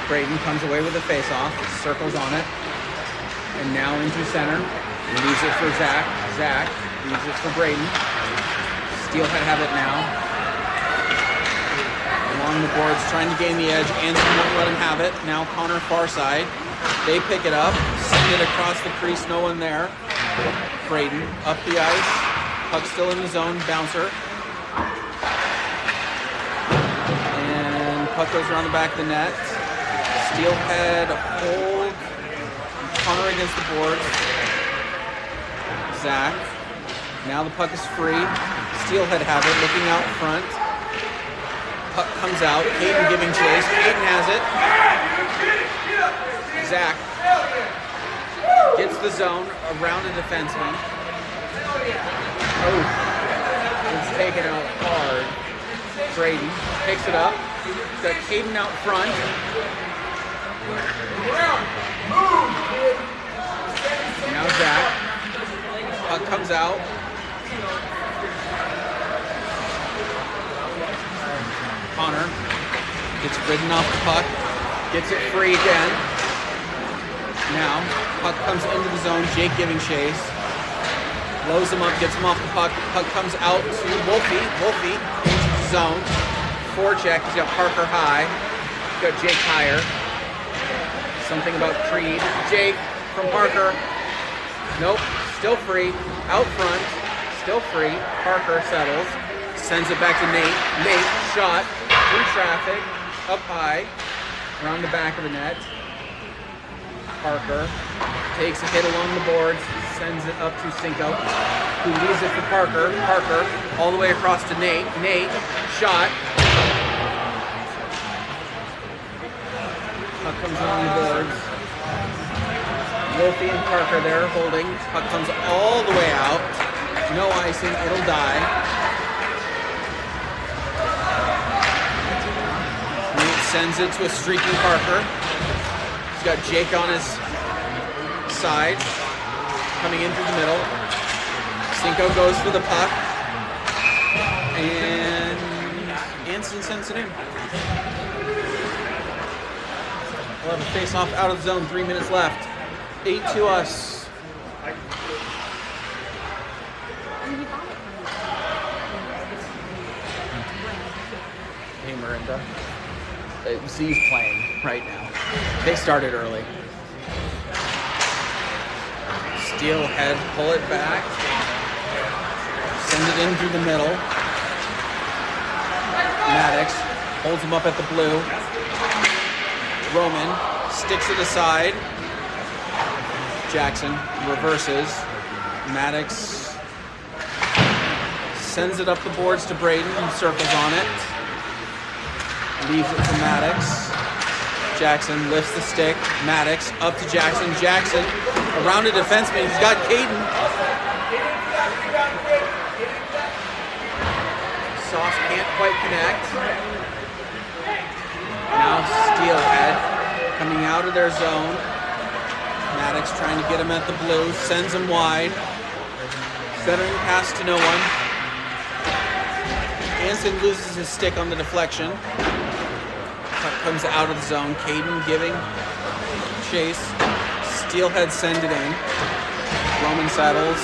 Braden comes away with a face-off, circles on it, and now into center. Leaves it for Zach. Zach leaves it for Braden. Steelhead have it now. Along the boards, trying to gain the edge. Anson won't let him have it. Now Connor far side. They pick it up, send it across the crease, no one there. Braden up the ice. Puck still in the zone, bouncer. And puck goes around the back of the net. Steelhead hold. Connor against the boards. Zach. Now the puck is free. Steelhead have it, looking out front. Puck comes out. Caden giving chase. Caden has it. Zach gets the zone around a defenseman. Oh, it's taken out hard. Braden picks it up. Got Caden out front. Now Zach. Puck comes out. Connor gets ridden off the puck. Gets it free again. Now, puck comes into the zone. Jake giving chase. Blows him up, gets him off the puck. Puck comes out to Wolfie. Wolfie into the zone. Forecheck. He's got Parker high. He's got Jake higher. Something about Creed. Jake from Parker. Nope. Still free. Out front. Still free. Parker settles. Sends it back to Nate. Nate, shot. Through traffic. Up high. Around the back of the net. Parker takes a hit along the boards, sends it up to Cinco, who leaves it for Parker. Parker all the way across to Nate. Nate, shot. Puck comes on the boards. Wolfie and Parker there holding. Puck comes all the way out. No icing, it'll die. Nate sends it to a streaking Parker. Got Jake on his side, coming in through the middle. Cinco goes for the puck, and Anson sends it in. We'll have a face-off out of the zone, 3 minutes left. 8 to us. Hey, Miranda. Z's playing right now. They started early. Steelhead pull it back. Send it in through the middle. Maddox holds him up at the blue. Roman sticks it aside. Jackson reverses. Maddox sends it up the boards to Braden and circles on it. Leaves it for Maddox. Jackson lifts the stick. Maddox up to Jackson. Jackson around a defenseman. He's got Caden. Sauce can't quite connect. Now Steelhead coming out of their zone. Maddox trying to get him at the blue. Sends him wide. Centering pass to no one. Anson loses his stick on the deflection. Puck comes out of the zone. Caden giving chase. Steelhead send it in. Roman settles.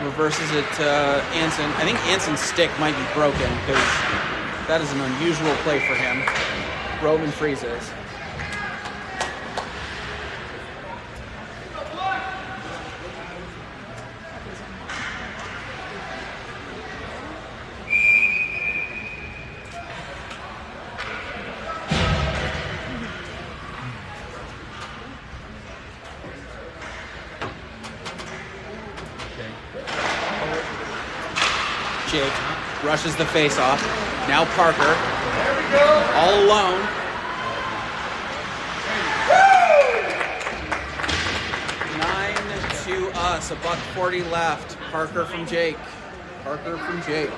Reverses it to Anson. I think Anson's stick might be broken because that is an unusual play for him. Roman freezes. Jake rushes the face off. Now Parker, all alone. To us, $1:40 left. Parker from Jake. Parker from Jake.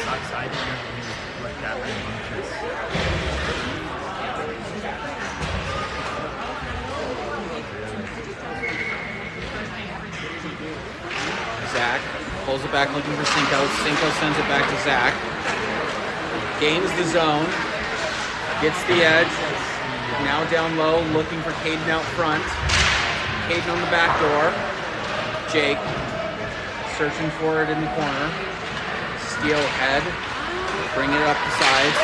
Sucks. I didn't know he was like that rambunctious. Zach Pulls it back looking for Cinco. Cinco sends it back to Zach. Gains the zone. Gets the edge. Now down low, looking for Caden out front. Caden on the back door. Jake searching for it in the corner. Steelhead. Bring it up the sides.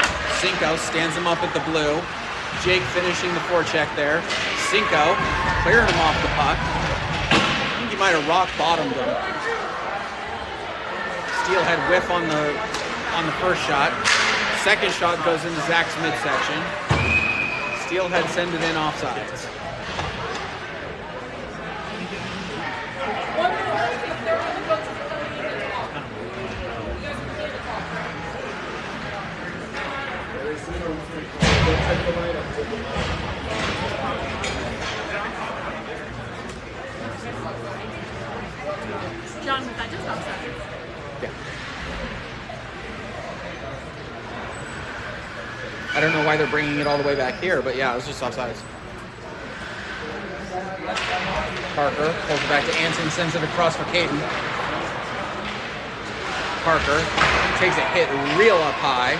Cinco stands him up at the blue. Jake finishing the forecheck there. Cinco clearing him off the puck. I think he might have rock bottomed him. Steelhead whiff on the first shot. Second shot goes into Zach's midsection. Steelhead send it in offsides. John, was that just upset? Yeah. I don't know why they're bringing it all the way back here, but yeah, it was just offsides. Parker pulls it back to Anson, sends it across for Caden. Parker takes a hit real up high.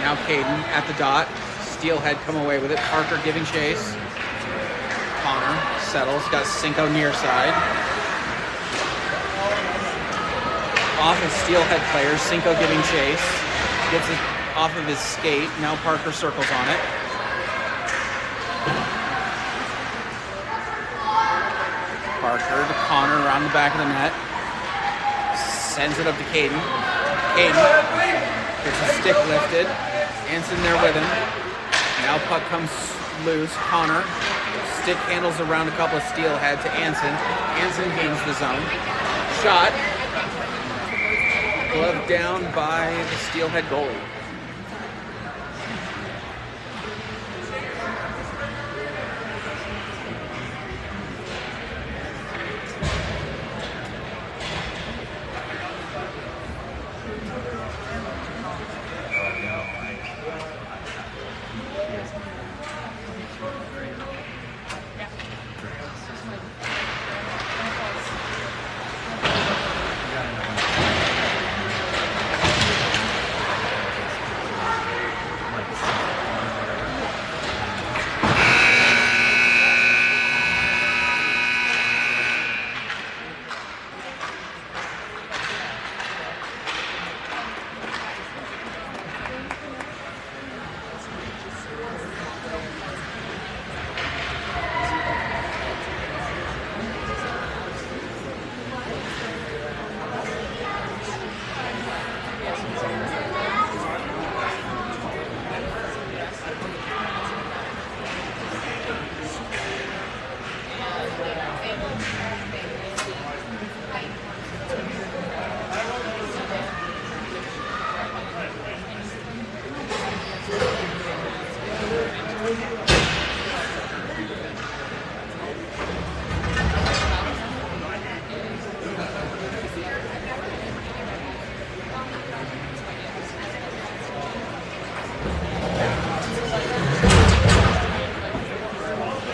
Now Caden at the dot. Steelhead come away with it. Parker giving chase. Connor settles, got Cinco near side. Off of Steelhead players, Cinco giving chase. Gets it off of his skate. Now Parker circles on it. Parker to Connor around the back of the net. Sends it up to Caden. Caden gets his stick lifted. Anson there with him. Now puck comes loose. Connor stick handles around a couple of Steelhead to Anson. Anson gains the zone. Shot. Glove down by the Steelhead goalie.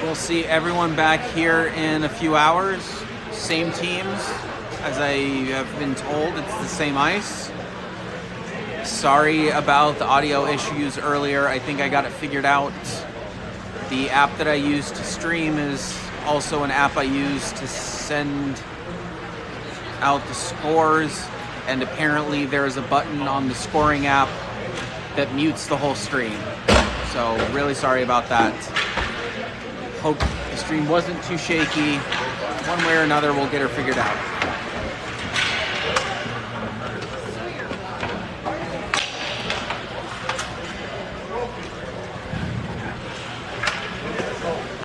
We'll see everyone back here in a few hours. Same teams. As I have been told, it's the same ice. Sorry about the audio issues earlier. I think I got it figured out. The app that I use to stream is also an app I use to send out the scores. And apparently there's a button on the scoring app that mutes the whole stream. So really sorry about that. Hope the stream wasn't too shaky. One way or another, we'll get her figured out.